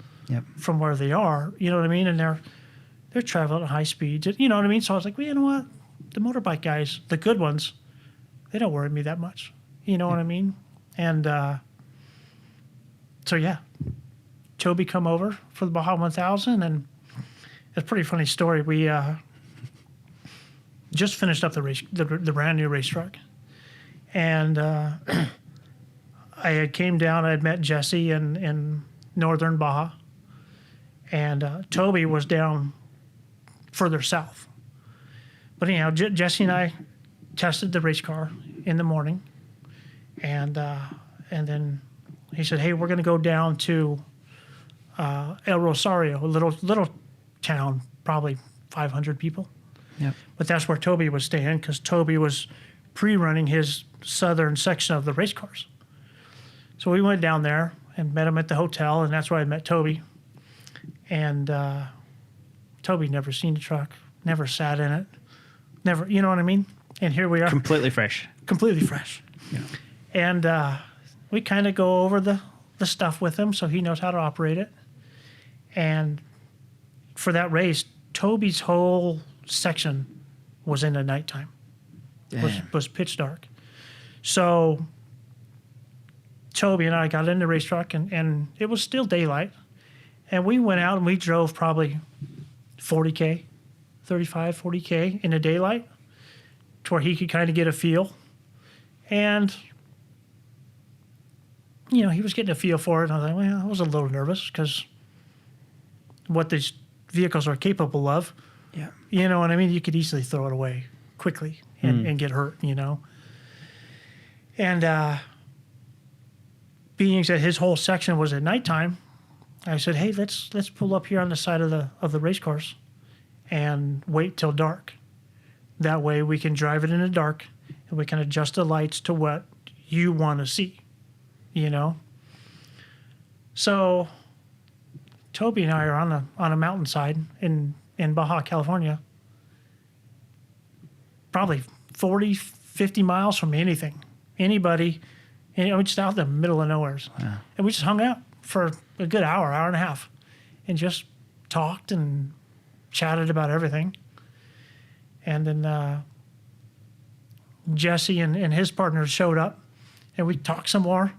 from where they are, you know what I mean? And they're traveling at high speeds, you know what I mean? So I was like, well, you know what? The motorbike guys, the good ones, they don't worry me that much. You know what I mean? And so, yeah, Toby come over for the Baja 1000, and it's a pretty funny story. just finished up the brand new race truck, and I had came down. I had met Jesse in northern Baja, and Toby was down further south. But anyhow, Jesse and I tested the race car in the morning, and then he said, "Hey, we're going to go down to El Rosario, a little town, probably 500 people." Yep. But that's where Toby was staying because Toby was pre-running his southern section of the race cars. So we went down there and met him at the hotel, and that's where I met Toby. And Toby never seen the truck, never sat in it, never, you know what I mean? And here we are. Completely fresh. Completely fresh. Yeah. And we kind of go over the stuff with him so he knows how to operate it. And for that race, Toby's whole section was in the nighttime. Was pitch dark. So Toby and I got in the race truck, and it was still daylight. And we went out and we drove probably 40K, 35, 40K in the daylight to where he could kind of get a feel. And, you know, he was getting a feel for it. And I was like, well, I was a little nervous because what these vehicles are capable of, Yeah. you know what I mean? You could easily throw it away quickly and get hurt, you know? And being that his whole section was at nighttime, I said, hey, let's pull up here on the side of the race cars and wait till dark. That way we can drive it in the dark and we can adjust the lights to what you want to see, you know? So Toby and I are on a mountainside in Baja, California, probably 40, 50 miles from anybody, and we're just out in the middle of nowhere. Wow. And we just hung out for a good hour and a half, and just talked and chatted about everything. And then Jesse and his partners showed up, and we talked some more.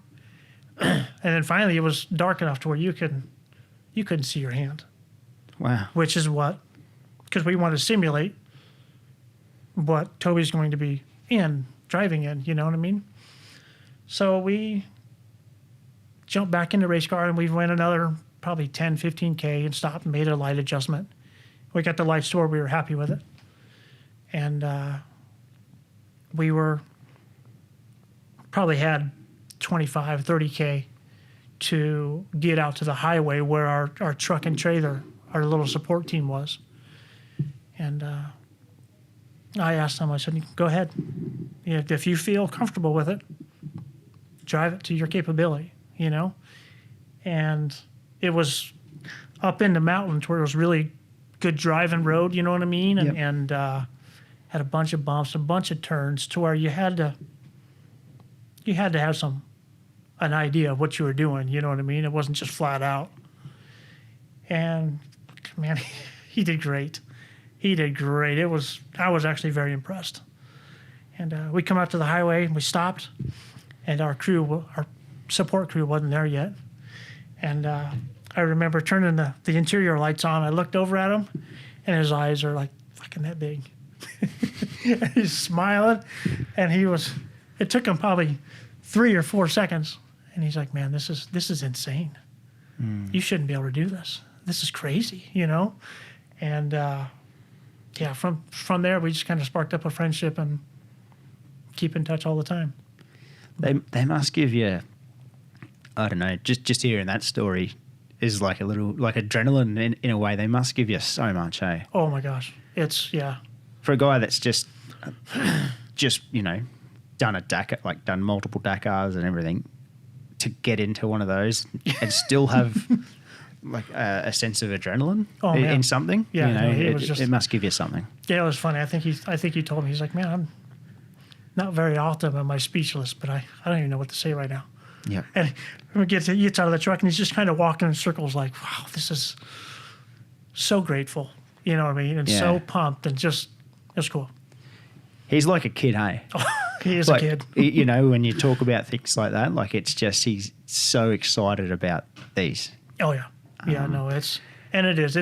And then finally, it was dark enough to where you couldn't see your hand. Wow. Which is because we want to simulate what Toby's going to be driving in, you know what I mean? So we jumped back in the race car and we went another probably 10, 15K and stopped and made a light adjustment. We got the lights to where we were happy with it. And we probably had 25, 30K to get out to the highway where our truck and trailer, our little support team was. And I asked them, I said, go ahead. If you feel comfortable with it, drive it to your capability, you know? And it was up in the mountains where it was really good driving road, you know what I mean? Yep. And had a bunch of bumps, a bunch of turns to where you had to have an idea of what you were doing, you know what I mean? It wasn't just flat out. And man, he did great. He did great. I was actually very impressed. And we come out to the highway and we stopped, and our support crew wasn't there yet. And I remember turning the interior lights on. I looked over at him, and his eyes are like fucking that big. And he's smiling, and it took him probably 3 or 4 seconds. And he's like, man, this is insane. You shouldn't be able to do this. This is crazy, you know? And yeah, from there, we just kind of sparked up a friendship and keep in touch all the time. They must give you, I don't know, just hearing that story is like a little, like adrenaline in a way. They must give you so much, eh? Oh my gosh. Yeah. For a guy that's just you know, done done multiple Dakars and everything, to get into one of those and still have like a sense of adrenaline in something, yeah, you know, no, it must give you something. Yeah, it was funny. I think he told me, he's like, man, I'm not very often am I speechless, but I don't even know what to say right now. Yeah. And he gets out of the truck and he's just kind of walking in circles like, wow, this is so grateful. You know what I mean? And so pumped and just, it's cool. He's like a kid, hey? He is a kid. You know, when you talk about things like that, like it's just, he's so excited about these. Oh, yeah. Yeah, no, it's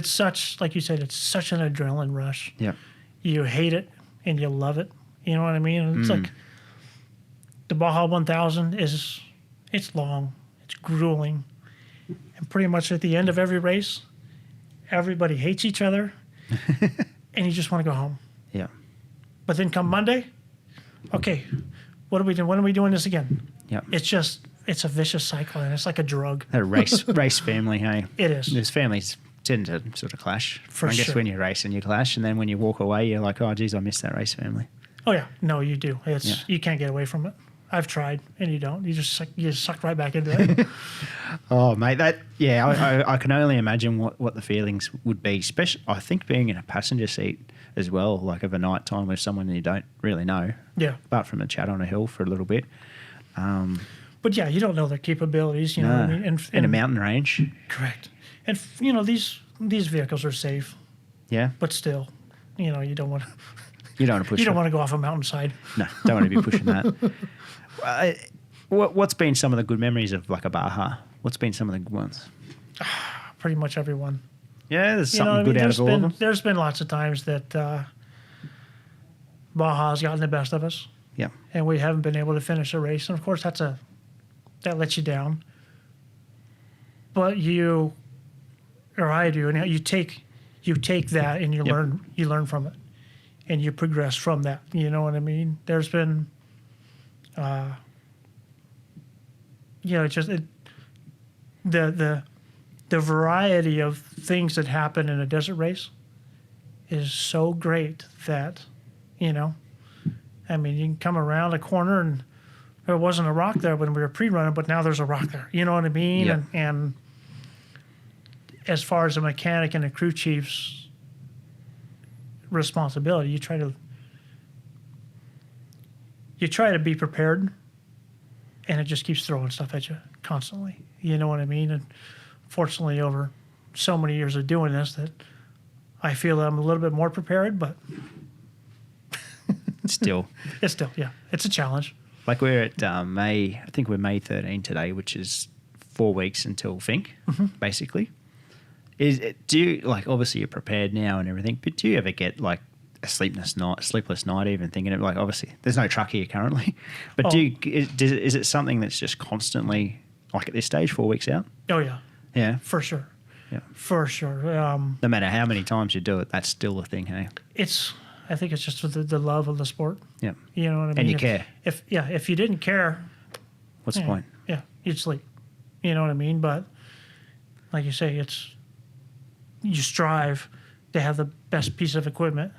such, like you said, it's such an adrenaline rush. Yeah. You hate it and you love it. You know what I mean? And it's like the Baja 1000 it's long, it's grueling, and pretty much at the end of every race, everybody hates each other, and you just want to go home. Yeah. But then come Monday, okay, what are we doing? When are we doing this again? Yeah. It's a vicious cycle, and it's like a drug. A race family, hey? It is. There's families tend to sort of clash. For I guess sure. when you're racing, you clash, and then when you walk away, you're like, oh, geez, I miss that race family. Oh yeah, no, you do. You can't get away from it. I've tried, and you don't. You just suck right back into it. Oh, mate, I can only imagine what the feelings would be, especially, I think, being in a passenger seat as well, like of a night time with someone you don't really know. Yeah. Apart from a chat on a hill for a little bit. But yeah, you don't know their capabilities, you know what I mean? In a mountain range. Correct. And, you know, these vehicles are safe, Yeah. but still, you know, you don't want to. You don't want to push You don't it. want to go off a mountainside. No, don't want to be pushing that. What's been some of the good memories of like a Baja? What's been some of the good ones? Pretty much everyone. Yeah, there's You know something what I mean? good out of all of them. There's been lots of times that Baja's gotten the best of us, Yeah. and we haven't been able to finish a race. And of course, that lets you down. But you, or I do, and you take that and you learn from it, and you progress from that. You know what I mean? There's been, the variety of things that happen in a desert race is so great that, you know, I mean, you can come around a corner and there wasn't a rock there when we were pre-running, but now there's a rock there. You know what I mean? Yeah. And as far as a mechanic and a crew chief's responsibility, you try to be prepared, and it just keeps throwing stuff at you constantly. You know what I mean? And fortunately, over so many years of doing this, that I feel that I'm a little bit more prepared, but Still. it's a challenge. Like we're at I think we're May 13 today, which is 4 weeks until Finke, basically. Do you, like, obviously you're prepared now and everything, but do you ever get like a sleepless night even thinking of, like, obviously there's no truck here currently, but is it something that's just constantly, like at this stage, 4 weeks out? Oh yeah, Yeah. for sure. Yeah. For sure. No matter how many times you do it, that's still a thing, hey? I think it's just the love of the sport. Yeah. You know what I mean? And you care. If you didn't care, What's the point? Yeah, you'd sleep. You know what I mean? But like you say, you strive to have the best piece of equipment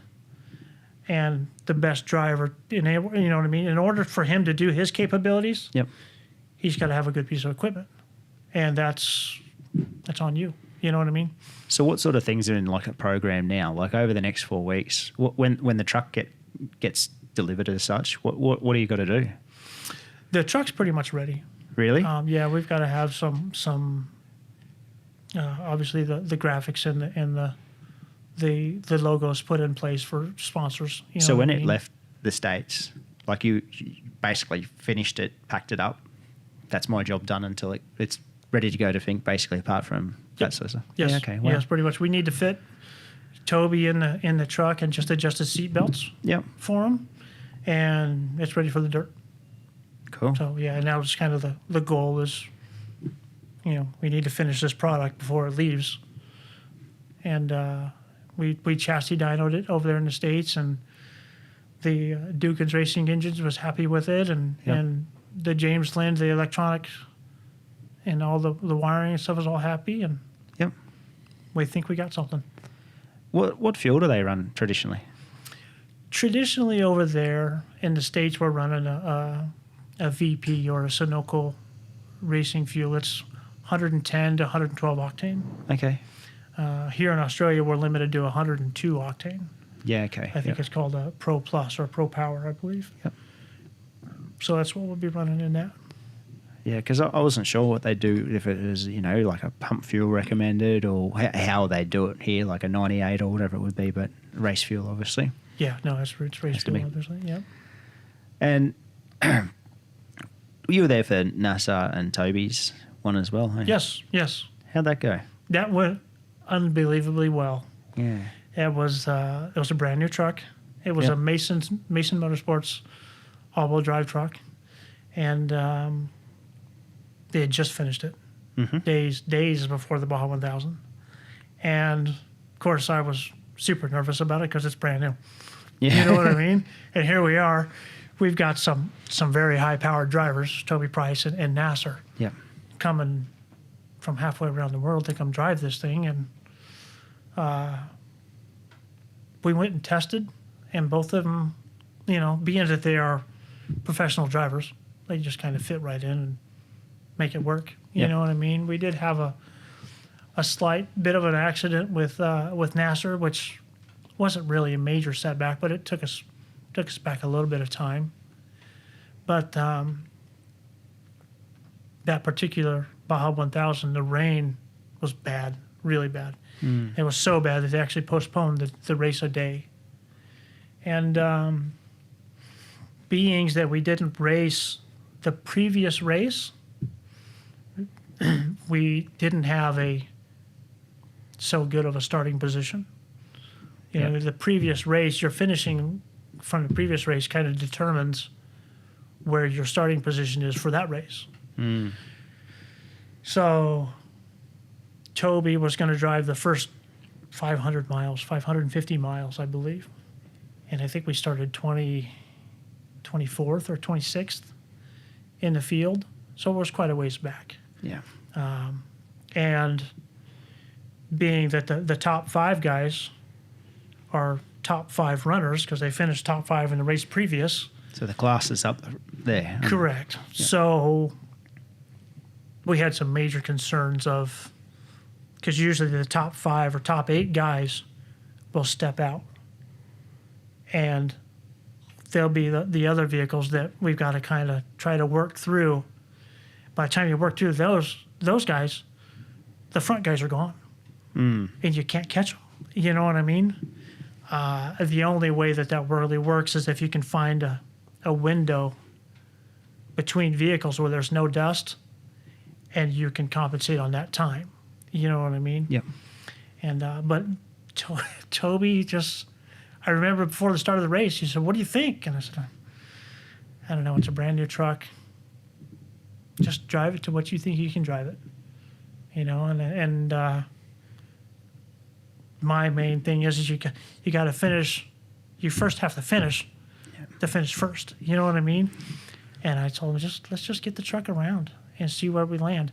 and the best driver. You know what I mean? In order for him to do his capabilities, Yep. he's got to have a good piece of equipment, and that's on you. You know what I mean? So what sort of things are in like a program now? Like over the next 4 weeks, when the truck gets delivered as such, what do you got to do? The truck's pretty much ready. Really? Yeah, we've got to have some obviously the graphics and the logos put in place for sponsors. You know So what when I it mean? left the States, like you basically finished it, packed it up. That's my job done until it's ready to go to Finke, basically, apart from that sort of stuff. Yes. Yeah, okay. Wow. Yes, pretty much. We need to fit Toby in the truck and just adjust his seat belts Yep. for him, and it's ready for the dirt. Cool. So yeah, and now it's kind of the goal is, you know, we need to finish this product before it leaves, and we chassis dynoed it over there in the States, and the Dukins Racing Engines was happy with it, and Yep. and the James Lind, the electronics, and all the wiring and stuff is all happy, and Yep. we think we got something. What fuel do they run traditionally? Traditionally over there in the States, we're running a VP or a Sunoco racing fuel. It's 110 to 112 octane. Okay. Here in Australia, we're limited to 102 octane. Yeah, okay. I think it's called a Pro Plus or Pro Power, I believe. Yep. So that's what we'll be running in that. Yeah, because I wasn't sure what they do, if it was, you know, like a pump fuel recommended or how they do it here, like a 98 or whatever it would be, but race fuel, obviously. Yeah, no, it's race to be. fuel, obviously. Yeah. And you were there for NASA and Toby's one as well, hey? Yes, yes. How'd that go? That went unbelievably well. Yeah. It was a brand new truck, It was a Mason Motorsports all-wheel drive truck, and they had just finished it days before the Baja 1000. And of course, I was super nervous about it because it's brand new. Yeah. You know what I mean? And here we are. We've got some very high-powered drivers, Toby Price and Nasser, coming from halfway around the world to come drive this thing. And we went and tested, and both of them, you know, being that they are professional drivers, they just kind of fit right in and make it work. You know what I mean? We did have a slight bit of an accident with Nasser, which wasn't really a major setback, but it took us back a little bit of time. But that particular Baja 1000, the rain was bad, really bad. It was so bad that they actually postponed the race a day. And beings that we didn't race the previous race, we didn't have so good of a starting position. You know, the previous race, your finishing from the previous race kind of determines where your starting position is for that race. So Toby was going to drive the first 500 miles, 550 miles, I believe. And I think we started 24th or 26th in the field. So it was quite a ways back. Yeah. And being that the top 5 guys are top 5 runners because they finished top 5 in the race previous. So the class is up there. Correct. Yeah. So we had some major concerns because usually the top 5 or top 8 guys will step out. And there'll be the other vehicles that we've got to kind of try to work through. By the time you work through those guys, the front guys are gone. And you can't catch them. You know what I mean? The only way that really works is if you can find a window between vehicles where there's no dust and you can compensate on that time. You know what I mean? Yep. And but Toby I remember before the start of the race, he said, "What do you think?" And I said, "I don't know. It's a brand new truck. Just drive it to what you think you can drive it." You know, and my main thing is you got to finish. You first have to finish to finish first. You know what I mean? And I told him, let's just get the truck around and see where we land.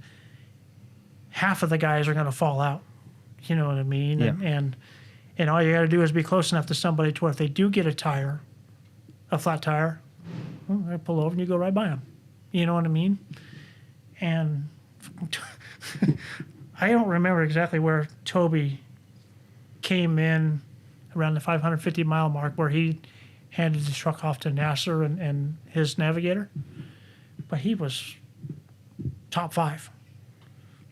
Half of the guys are going to fall out. You know what I mean? Yeah. And all you got to do is be close enough to somebody to where if they do get a flat tire, well, they pull over and you go right by them. You know what I mean? And I don't remember exactly where Toby came in around the 550 mile mark where he handed the truck off to Nasser and his navigator, but he was top 5.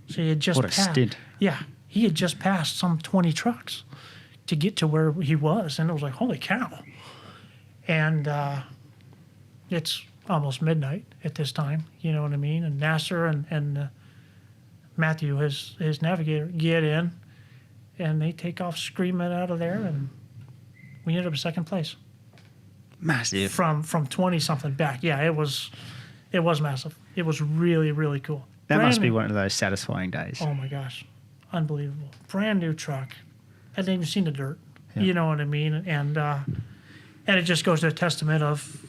So he had just passed. What a stint. Yeah, he had just passed some 20 trucks to get to where he was, and it was like, holy cow. And it's almost midnight at this time, you know what I mean? And Nasser and Matthew, his navigator, get in, and they take off screaming out of there, and we ended up in second place. Massive. From 20-something back. Yeah, it was massive. It was really, really cool. That must be one of those satisfying days. Oh, my gosh. Unbelievable. Brand new truck. Hadn't even seen the dirt. Yeah. You know what I mean? And it just goes to a testament of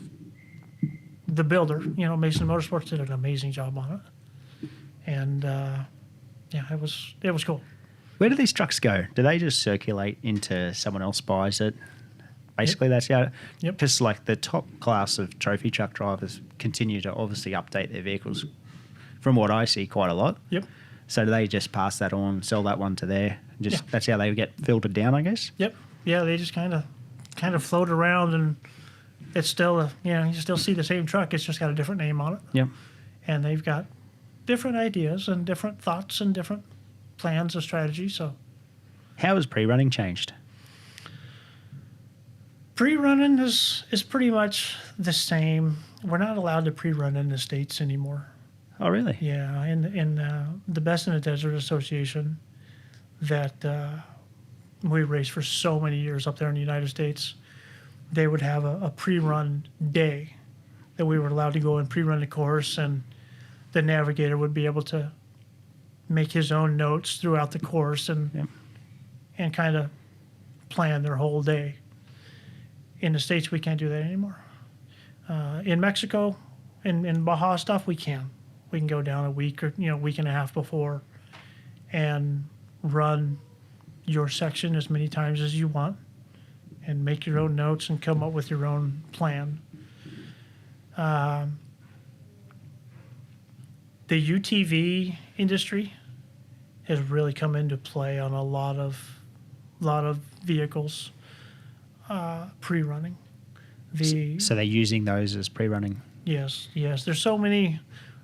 the builder. You know, Mason Motorsports did an amazing job on it. And, yeah, it was cool. Where do these trucks go? Do they just circulate into someone else buys it? Basically, that's how. Yep. Because like the top class of trophy truck drivers continue to obviously update their vehicles. From what I see, quite a lot. Yep. So do they just pass that on, sell that one to there? That's how they get filtered down, I guess. Yep. Yeah, they just kind of float around, and it's still you still see the same truck. It's just got a different name on it. Yep. And they've got different ideas and different thoughts and different plans and strategy. So, how has pre-running changed? Pre-running is pretty much the same. We're not allowed to pre-run in the States anymore. Oh, really? Yeah, in the Best in the Desert Association that we raced for so many years up there in the United States, they would have a pre-run day that we were allowed to go and pre-run the course, and the navigator would be able to make his own notes throughout the course and kind of plan their whole day. In the States, we can't do that anymore. In Mexico, in Baja stuff, we can. We can go down a week or week and a half before and run your section as many times as you want and make your own notes and come up with your own plan. The UTV industry has really come into play on a lot of vehicles pre-running. So they're using those as pre-running. Yes. There's so many,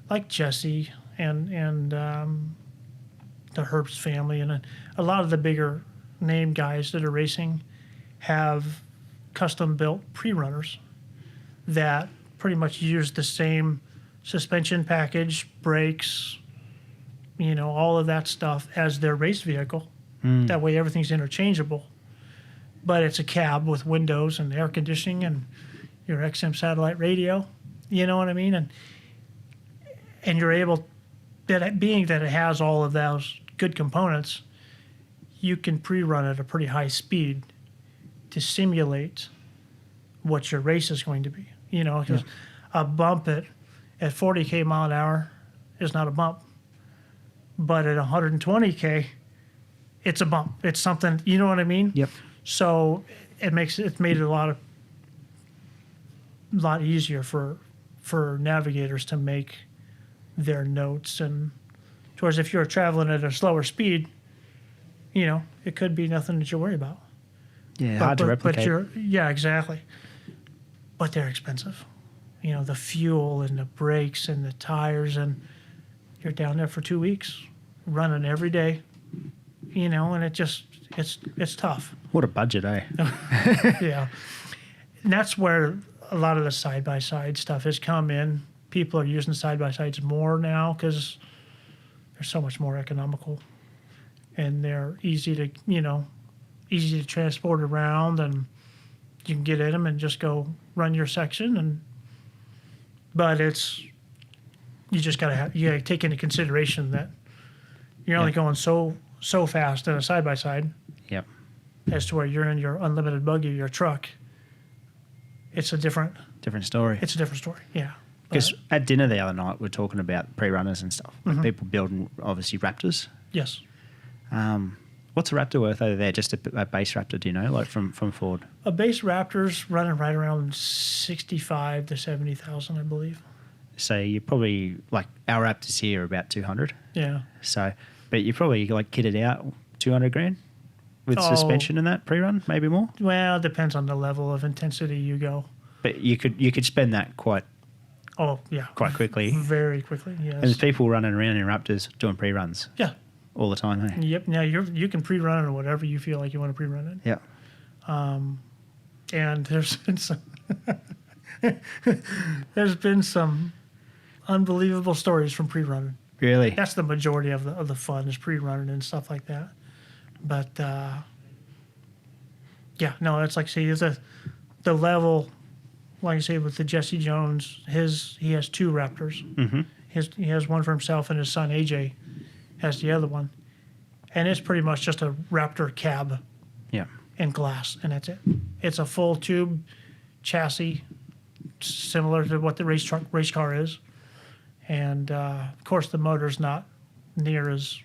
like Jesse and the Herbst family, and a lot of the bigger name guys that are racing have custom-built pre-runners that pretty much use the same suspension package, brakes, all of that stuff as their race vehicle. That way everything's interchangeable. But it's a cab with windows and air conditioning and your XM satellite radio. You know what I mean? And you're able, being that it has all of those good components, you can pre-run at a pretty high speed to simulate what your race is going to be. Because a bump at 40K mile an hour is not a bump. But at 120K, it's a bump. It's something, you know what I mean? Yep. So it's made it a lot easier for navigators to make their notes. And towards if you're traveling at a slower speed, it could be nothing that you worry about. Yeah, hard to replicate. Yeah, exactly. But they're expensive. The fuel and the brakes and the tires, and you're down there for 2 weeks running every day, and it's tough. What a budget, eh? Yeah. And that's where a lot of the side-by-side stuff has come in. People are using side-by-sides more now because they're so much more economical, and they're easy to transport around, and you can get in them and just go run your section. But you just gotta take into consideration that you're only going so fast in a side-by-side. Yep. As to where you're in your unlimited buggy, your truck. It's a different story. It's a different story, yeah. Because at dinner the other night, we are talking about pre-runners and stuff. Like people building, obviously, Raptors. Yes. What's a Raptor worth over there? Just a base Raptor, do you know, like from Ford? A base Raptor's running right around 65 to 70,000, I believe. So you're probably, like, our Raptors here are about 200. Yeah. So, but you probably, like, kitted out 200 grand with suspension and that pre-run, maybe more? Well, it depends on the level of intensity you go. But you could spend that quite quickly. Very quickly, yes. And there's people running around in Raptors doing pre-runs. Yeah. All the time, eh? Yep. Now you can pre-run it or whatever you feel like you want to pre-run it. Yeah. And there's been some unbelievable stories from pre-running. Really? That's the majority of the fun is pre-running and stuff like that. But it's like the level, like I say with the Jesse Jones, he has 2 Raptors. Mm-hmm. He has one for himself, and his son AJ has the other one, and it's pretty much just a Raptor cab. Yeah. And glass, and that's it. It's a full tube chassis, similar to what the race car is, and of course the motor's not near as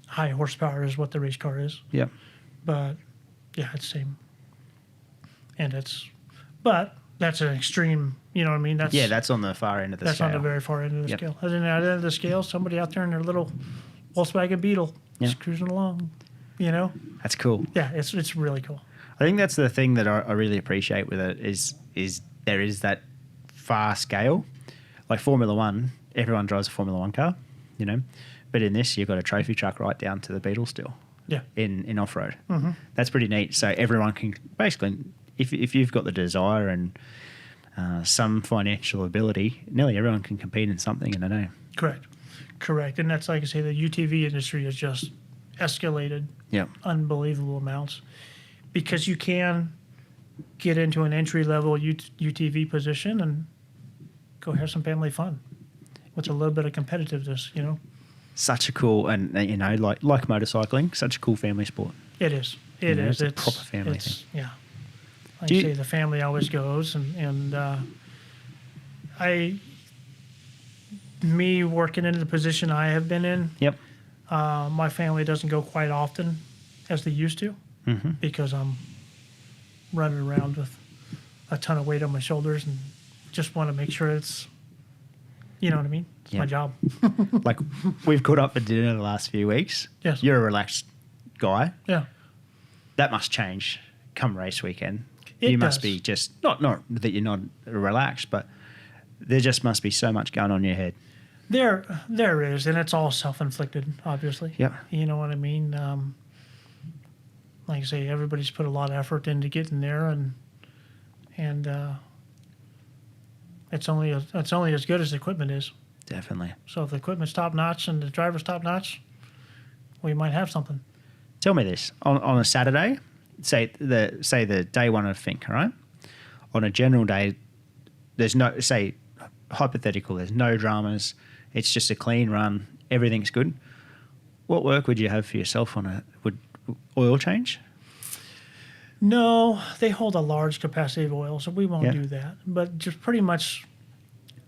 high horsepower as what the race car is. Yeah. But yeah, it's the same. And but that's an extreme, you know what I mean? That's on the far end of the scale. That's on the very far end of the scale. And then at the end of the scale, somebody out there in their little Volkswagen Beetle just cruising along, That's cool. Yeah, it's really cool. I think that's the thing that I really appreciate with it is there is that far scale. Like Formula One, everyone drives a Formula One car, But in this, you've got a trophy truck right down to the Beetle still. Yeah. In off-road. Mm-hmm. That's pretty neat. So everyone can basically, if you've got the desire and some financial ability, nearly everyone can compete in something in a day. Correct. And that's like I say, the UTV industry has just escalated Yeah. unbelievable amounts because you can get into an entry-level UTV position and go have some family fun with a little bit of competitiveness, you know. Such a cool, and you know, like motorcycling, such a cool family sport. It is. It is. It's a proper family thing. Yeah. Like I say, the family always goes, and me working into the position I have been in, Yep. my family doesn't go quite often as they used to because I'm running around with a ton of weight on my shoulders and just want to make sure it's, you know what I mean? It's my job. Like, we've caught up for dinner the last few weeks. Yes. You're a relaxed guy. Yeah. That must change come race weekend. It you does. must be just, not that you're not relaxed, but there just must be so much going on in your head. There is, and it's all self-inflicted, obviously. Yep. You know what I mean? Like I say, everybody's put a lot of effort into getting there, and it's only as good as the equipment is. Definitely. So if the equipment's top notch and the driver's top notch, we might have something. Tell me this: on a Saturday, say the day one of Finke, all right? On a general day, there's no, say, hypothetical, there's no dramas. It's just a clean run. Everything's good. What work would you have for yourself would oil change? No, they hold a large capacity of oil, so we won't do that. But just pretty much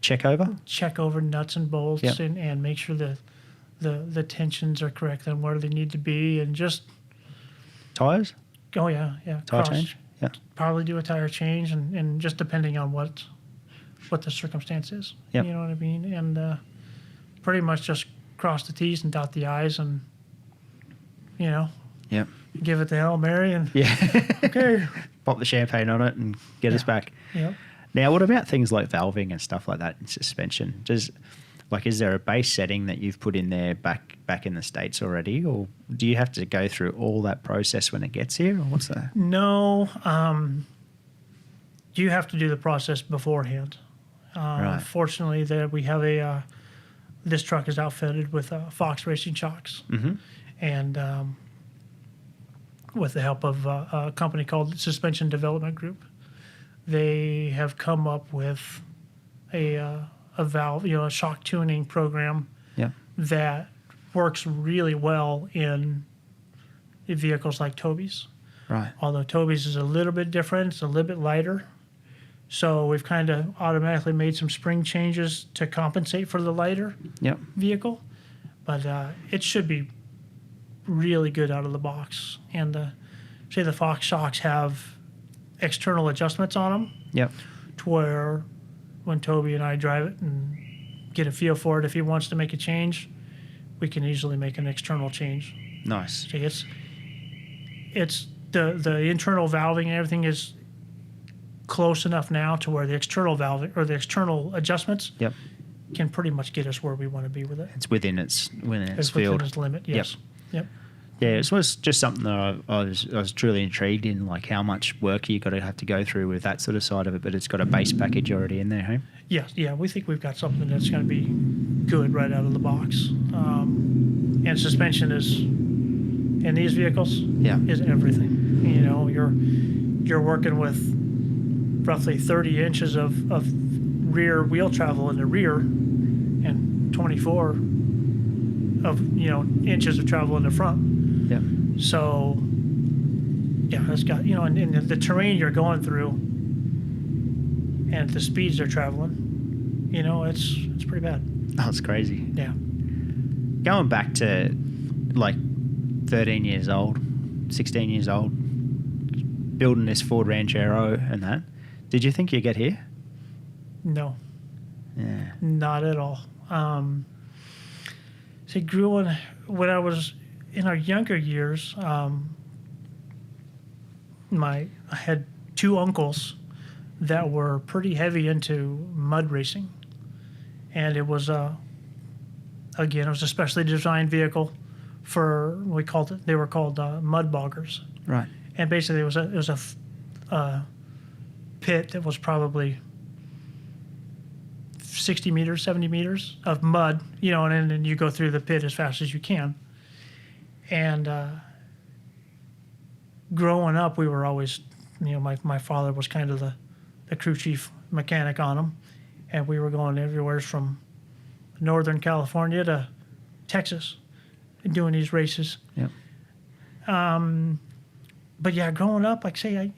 check over nuts and bolts and make sure that the tensions are correct and where they need to be, and just tires. Oh yeah. Tire change. Yeah. Probably do a tire change, and just depending on what the circumstance is. Yep. You know what I mean? And pretty much just cross the T's and dot the I's, and you know. Yep. Give it the Hail Mary and okay. Pop the champagne on it and get us back. Yep. Now, what about things like valving and stuff like that in suspension? Is there a base setting that you've put in there back in the States already, or do you have to go through all that process when it gets here, or what's that? No, you have to do the process beforehand. Right. Fortunately, we have this truck is outfitted with Fox Racing shocks, and with the help of a company called Suspension Development Group, they have come up with a valve, a shock tuning program that works really well in vehicles like Toby's. Right. Although Toby's is a little bit different, it's a little bit lighter. So we've kind of automatically made some spring changes to compensate for the lighter vehicle. But it should be really good out of the box. And say the Fox shocks have external adjustments on them. Yep. To where when Toby and I drive it and get a feel for it, if he wants to make a change, we can easily make an external change. Nice. So it's the internal valving and everything is close enough now to where the external valving or the external adjustments can pretty much get us where we want to be with it. It's within its field. Within its limit, yes. Yep. Yeah, it was just something that I was truly intrigued in, like how much work you have to go through with that sort of side of it, but it's got a base package already in there, hey? Yes, yeah, we think we've got something that's going to be good right out of the box. And suspension is, in these vehicles, is everything. You know, you're working with roughly 30 inches of rear wheel travel in the rear and 24 of inches of travel in the front. Yeah. So it's got and the terrain you're going through and the speeds they're traveling, it's pretty bad. Oh, it's crazy. Yeah. Going back to like 13 years old, 16 years old, building this Ford Ranchero and that, did you think you'd get here? No. Yeah. Not at all. When I was in our younger years, I had two uncles that were pretty heavy into mud racing, and it was a specially designed vehicle for they were called mud boggers. Right. And basically it was a pit that was probably 60 meters, 70 meters of mud, and then you go through the pit as fast as you can. And growing up, we were always my father was kind of the crew chief mechanic on them, and we were going everywhere from Northern California to Texas and doing these races. Yep. But yeah, growing up, like I say, I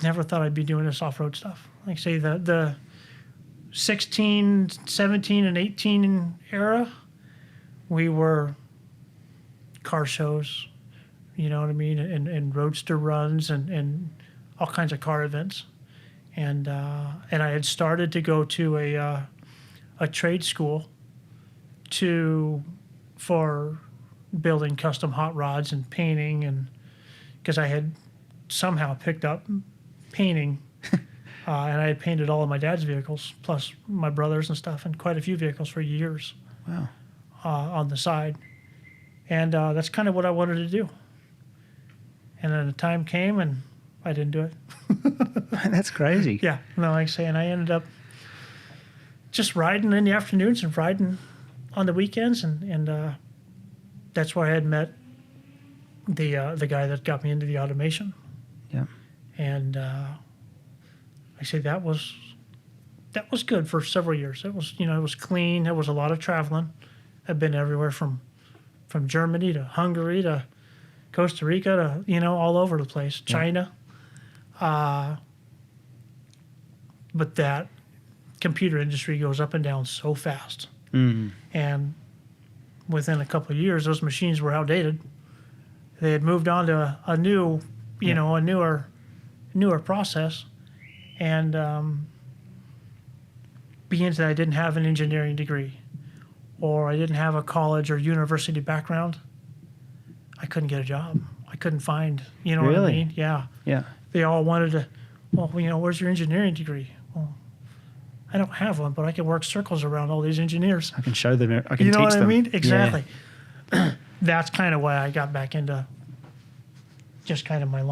never thought I'd be doing this off-road stuff. Like I say, the 16, 17, and 18 era, we were car shows, you know what I mean, and roadster runs and all kinds of car events. And I had started to go to a trade school for building custom hot rods and painting, and because I had somehow picked up painting, and I had painted all of my dad's vehicles, plus my brothers and stuff, and quite a few vehicles for years. Wow. On the side. And that's kind of what I wanted to do. And then the time came, and I didn't do it. That's crazy. Yeah, no, like I say, and I ended up just riding in the afternoons and riding on the weekends, and that's where I had met the guy that got me into the automation. Yeah. And I say that was good for several years. It was, it was clean. There was a lot of traveling. I've been everywhere from Germany to Hungary to Costa Rica to, all over the place, China. But that computer industry goes up and down so fast. Mm. And within a couple of years, those machines were outdated. They had moved on to a new, a newer process. And being that I didn't have an engineering degree, or I didn't have a college or university background, I couldn't get a job. I couldn't find, what I mean? Yeah. Yeah. They all wanted to, well, where's your engineering degree? Well, I don't have one, but I can work circles around all these engineers. I can show them. I can teach them. You know what I mean? Exactly. Yeah. That's kind of why I got back into just kind of my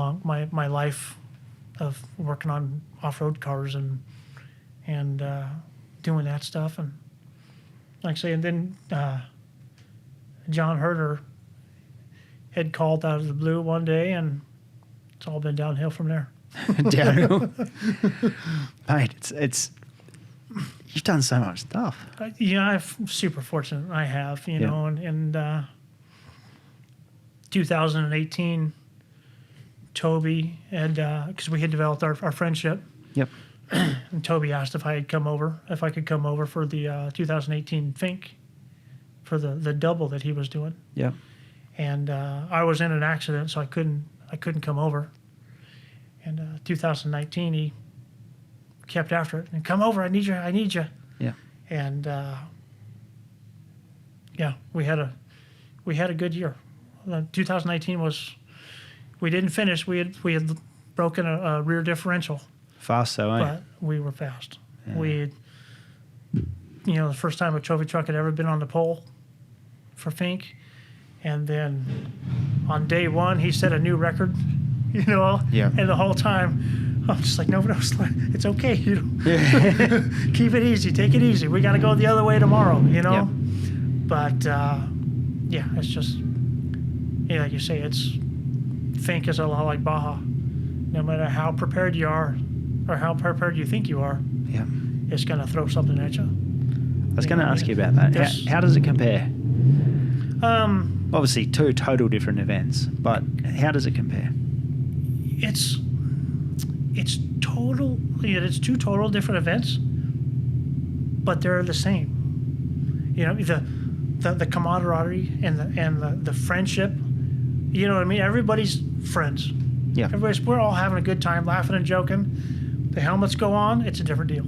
life of working on off-road cars and doing that stuff. And like I say, and then John Herder had called out of the blue one day, and it's all been downhill from there. Downhill. Mate, it's you've done so much stuff. I'm super fortunate. I have, know, and 2018, Toby had, because we had developed our friendship. Yep. And Toby asked if I could come over for the 2018 Finke, for the double that he was doing. Yeah. And I was in an accident, so I couldn't come over. And 2019, he kept after it and come over. I need you. Yeah. And we had a good year. 2019 was, we didn't finish. We had broken a rear differential. Fast though, eh? But we were fast. Yeah. We had, the first time a trophy truck had ever been on the pole for Finke. And then on day one, he set a new record, Yeah. And the whole time, I'm just like, no, it's okay. Yeah. Keep it easy. Take it easy. We got to go the other way tomorrow, Yeah. But, it's just, like you say, Finke is a lot like Baja. No matter how prepared you are or how prepared you think you are, Yeah. it's going to throw something at you. I was going to ask you about that. How does it compare? Obviously, two total different events, but how does it compare? It's two total different events, but they're the same. The camaraderie and the friendship. You know what I mean? Everybody's friends. Yeah. We're all having a good time, laughing and joking. The helmets go on, it's a different deal.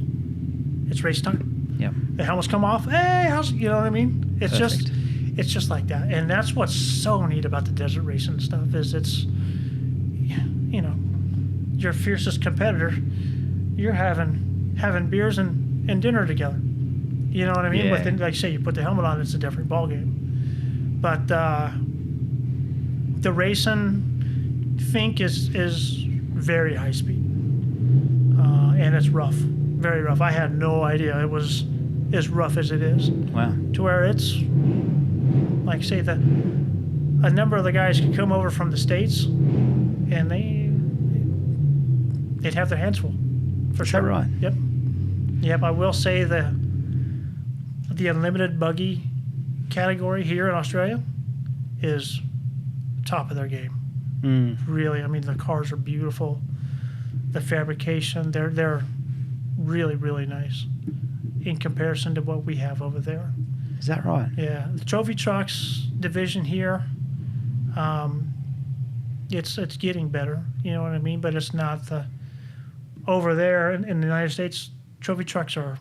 It's race time. Yeah. The helmets come off, hey, you know what I mean? It's Perfect. It's just like that. And that's what's so neat about the desert racing stuff is it's, your fiercest competitor, you're having beers and dinner together. You know what I mean? Yeah. Like I say, you put the helmet on, it's a different ballgame. But the racing, Finke is very high speed. And it's rough, very rough. I had no idea it was as rough as it is. Wow. To where it's, like say, a number of the guys could come over from the States and they'd have their hands full, for Is sure. that right? Yep. I will say the unlimited buggy category here in Australia is top of their game. Really, I mean, the cars are beautiful. The fabrication, they're really, really nice in comparison to what we have over there. Is that right? Yeah, the trophy trucks division here, it's getting better. You know what I mean? But it's not the over there in the United States. Trophy trucks are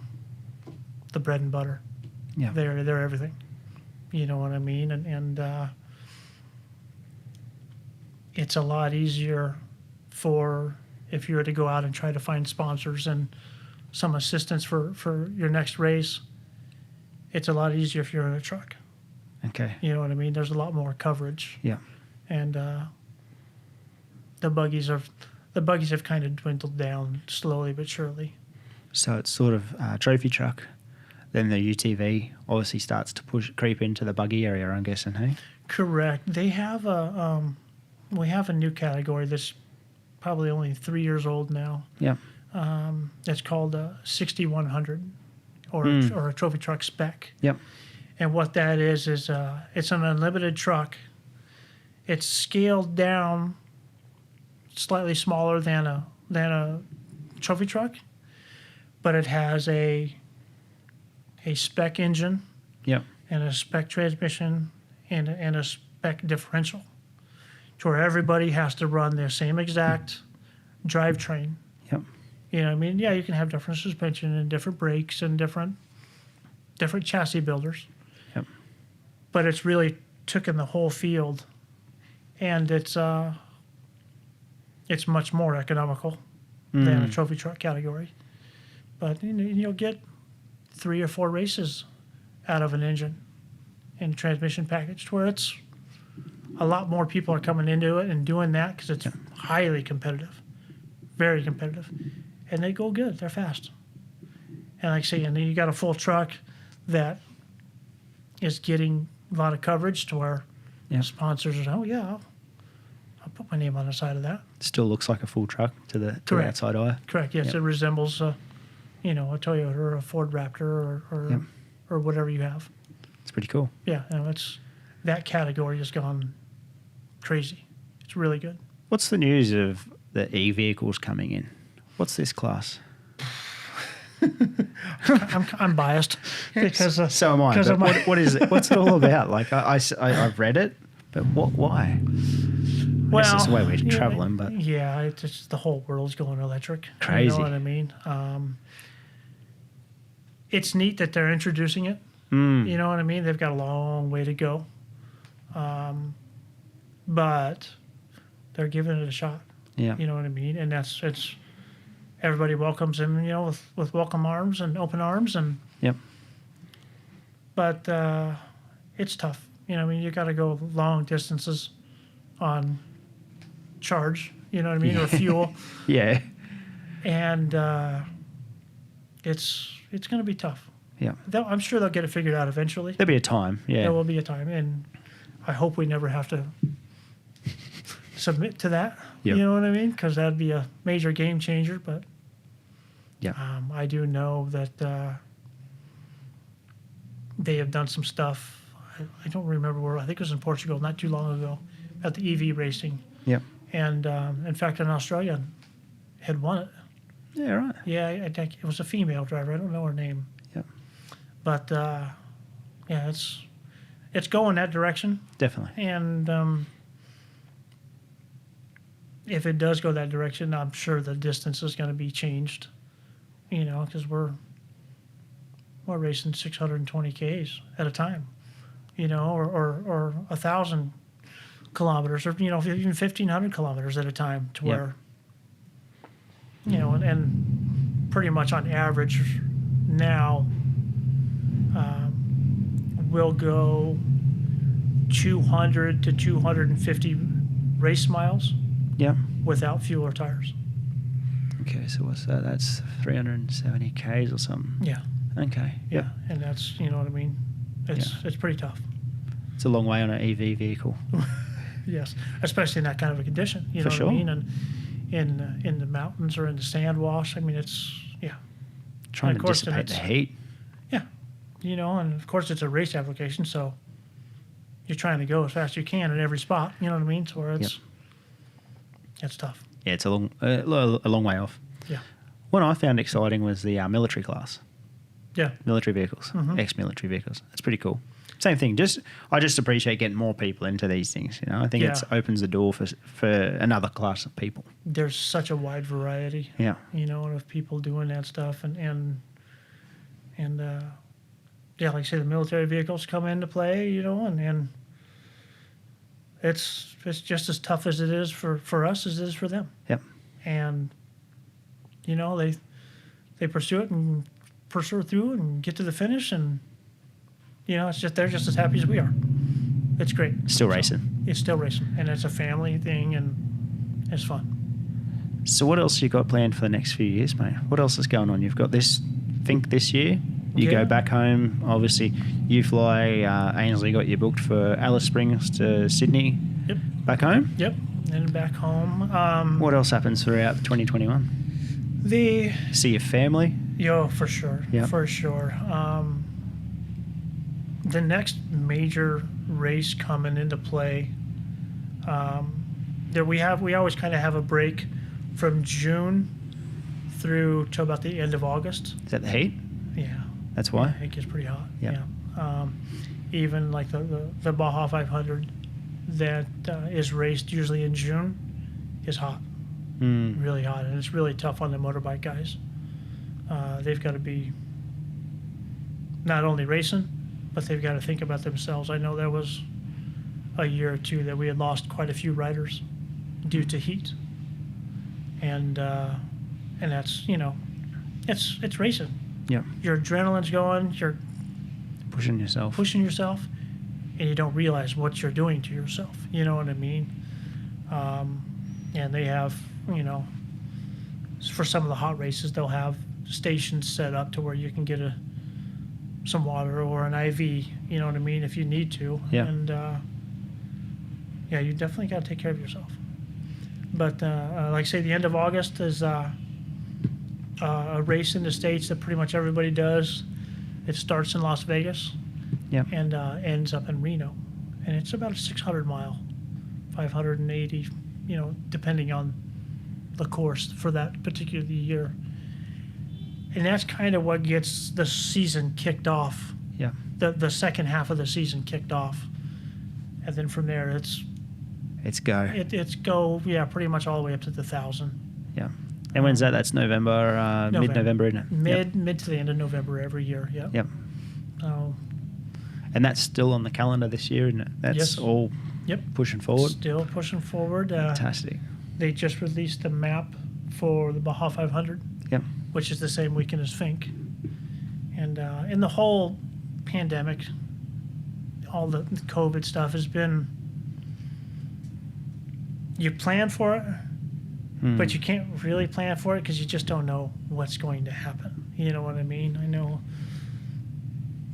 the bread and butter. Yeah. They're everything. You know what I mean? And it's a lot easier for if you were to go out and try to find sponsors and some assistance for your next race. It's a lot easier if you're in a truck. Okay. You know what I mean? There's a lot more coverage. Yeah. And the buggies have kind of dwindled down slowly but surely. So it's sort of trophy truck. Then the UTV obviously starts to creep into the buggy area, I'm guessing, hey? Correct. They have we have a new category that's probably only 3 years old now. Yeah. It's called a 6100 or a trophy truck spec. Yep. And what that is it's an unlimited truck. It's scaled down slightly smaller than a trophy truck, but it has a spec engine. Yep. And a spec transmission and a spec differential, to where everybody has to run their same exact drivetrain. Yep. You know what I mean? Yeah, you can have different suspension and different brakes and different chassis builders. Yep. But it's really taken the whole field, and it's much more economical than a trophy truck category. But you'll get 3 or 4 races out of an engine and transmission package, to where it's a lot more people are coming into it and doing that because it's highly competitive, very competitive, and they go good. They're fast, and like I say, and then you got a full truck that is getting a lot of coverage, to where sponsors are, I'll put my name on the side of that. Still looks like a full truck to the outside eye. Correct. Yes, it resembles a Toyota or a Ford Raptor or whatever you have. It's pretty cool. Yeah, that category has gone crazy. It's really good. What's the news of the e-vehicles coming in? What's this class? I'm biased because so am I. But what is it? What's it all about? Like I've read it, but why? I guess it's the way we're traveling, but it's just the whole world's going electric. Crazy. You know what I mean? It's neat that they're introducing it. You know what I mean? They've got a long way to go, but they're giving it a shot. Yeah. You know what I mean? And it's everybody welcomes them, with welcome arms and open arms, and but it's tough. You know what I mean? You got to go long distances on charge. You know what I mean? Or fuel. Yeah. And it's going to be tough. Yeah. I'm sure they'll get it figured out eventually. There'll be a time. Yeah. There will be a time, and I hope we never have to submit to that. Yep. You know what I mean? Because that'd be a major game changer. But I do know that they have done some stuff. I don't remember where. I think it was in Portugal not too long ago at the EV racing. Yep. And in fact, an Australian had won it. Yeah, right. Yeah, I think it was a female driver. I don't know her name. Yep. But it's going that direction. Definitely. And if it does go that direction, I'm sure the distance is going to be changed. Because we're racing 620 Ks at a time. Or 1,000 kilometers, or even 1,500 kilometers at a time, to where and pretty much on average now we'll go 200 to 250 race miles without fuel or tires. Okay, so what's that? That's 370 Ks or something. Yeah. Okay. Yeah, and that's, you know what I mean? It's pretty tough. It's a long way on an EV vehicle. Yes, especially in that kind of a condition. You know For what I sure. mean? And in the mountains or in the sand wash. I mean, it's Trying And to of course, then dissipate the heat. yeah, and of course it's a race application, so you're trying to go as fast as you can at every spot. You know what I mean? So it's tough. Yeah, it's a long way off. Yeah. What I found exciting was the military class, Yeah. military vehicles, ex-military vehicles. That's pretty cool. Same thing. I just appreciate getting more people into these things. You know, I think it opens the door for another class of people. There's such a wide variety. Yeah. Of people doing that stuff, and like I say, the military vehicles come into play. And it's just as tough as it is for us as it is for them. Yep. And they pursue it and pursue through and get to the finish, and it's just they're just as happy as we are. It's great. Still racing. It's still racing, and it's a family thing, and it's fun. So what else you got planned for the next few years, mate? What else is going on? You've got this year. You go back home. Obviously, you fly. Ainsley got you booked for Alice Springs to Sydney. Yep. Back home. Yep. And back home. What else happens throughout 2021? See your family. For sure. Yep. For sure. The next major race coming into play. We always kind of have a break from June through to about the end of August. Is that the heat? Yeah. That's why? Yeah, it gets pretty hot. Yep. Yeah. Even like the Baja 500 that is raced usually in June is hot. Really hot. And it's really tough on the motorbike guys. They've got to be not only racing, but they've got to think about themselves. I know there was a year or two that we had lost quite a few riders due to heat. And that's, it's racing. Yeah. Your adrenaline's going, you're Pushing yourself, and you don't realize what you're doing to yourself. You know what I mean? And they have, for some of the hot races, they'll have stations set up to where you can get some water or an IV, you know what I mean, if you need to. Yeah. And, you definitely got to take care of yourself. But, like I say, the end of August is a race in the States that pretty much everybody does. It starts in Las Vegas and ends up in Reno. And it's about a 600-mile, 580, depending on the course for that particular year. And that's kind of what gets the season kicked off. Yeah. The second half of the season kicked off. And then from there, it's go. It's go, pretty much all the way up to the 1,000. Yeah. And when's that? That's November, mid-November, isn't it? Mid to the end of November every year, yeah. Yep. So, and that's still on the calendar this year, isn't it? That's all pushing forward. Still pushing forward. Fantastic. They just released a map for the Baja 500, which is the same weekend as Finke. And in the whole pandemic, all the COVID stuff has been, you plan for it, but you can't really plan for it because you just don't know what's going to happen. You know what I mean? I know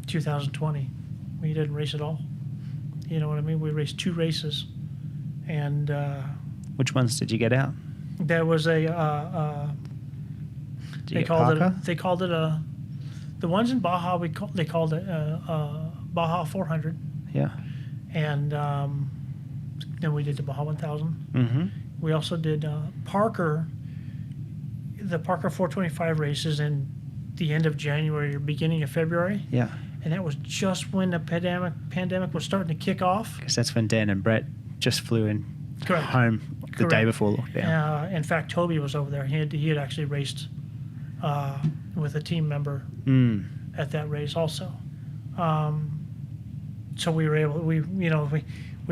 2020, we didn't race at all. You know what I mean? We raced 2 races. And which ones did you get out? there was a they called it the ones in Baja they called it Baja 400. Yeah. And then we did the Baja 1000. Mm-hmm. We also did the Parker 425 races in the end of January or beginning of February. Yeah. And that was just when the pandemic was starting to kick off. Because that's when Dan and Brett just flew in Correct. home the Correct. day before lockdown. In fact, Toby was over there. He had actually raced with a team member at that race also. So we were able, we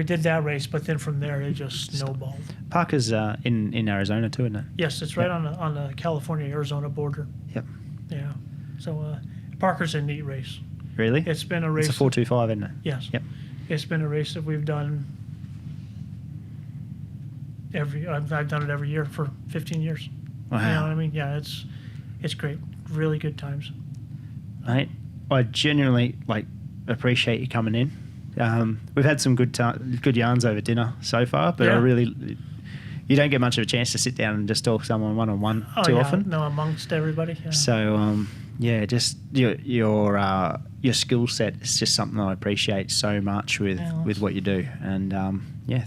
did that race, but then from there it just snowballed. Parker's in Arizona too, isn't it? Yes, it's right on the California-Arizona border. Yep. Yeah. So Parker's a neat race. Really? It's been a race. It's a 425, isn't it? Yes. Yep. It's been a race that we've done I've done it every year for 15 years. Wow. You know what I mean? Yeah, it's great. Really good times. Mate, I genuinely appreciate you coming in. We've had some good yarns over dinner so far, but you don't get much of a chance to sit down and just talk to someone one-on-one too often. No, amongst everybody. Yeah. So, just your skill set is just something I appreciate so much with what you do. And,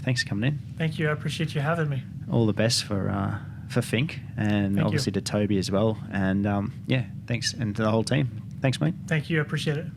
thanks for coming in. Thank you. I appreciate you having me. All the best for Finke and obviously to Toby as well. And, thanks. And to the whole team. Thanks, mate. Thank you. I appreciate it.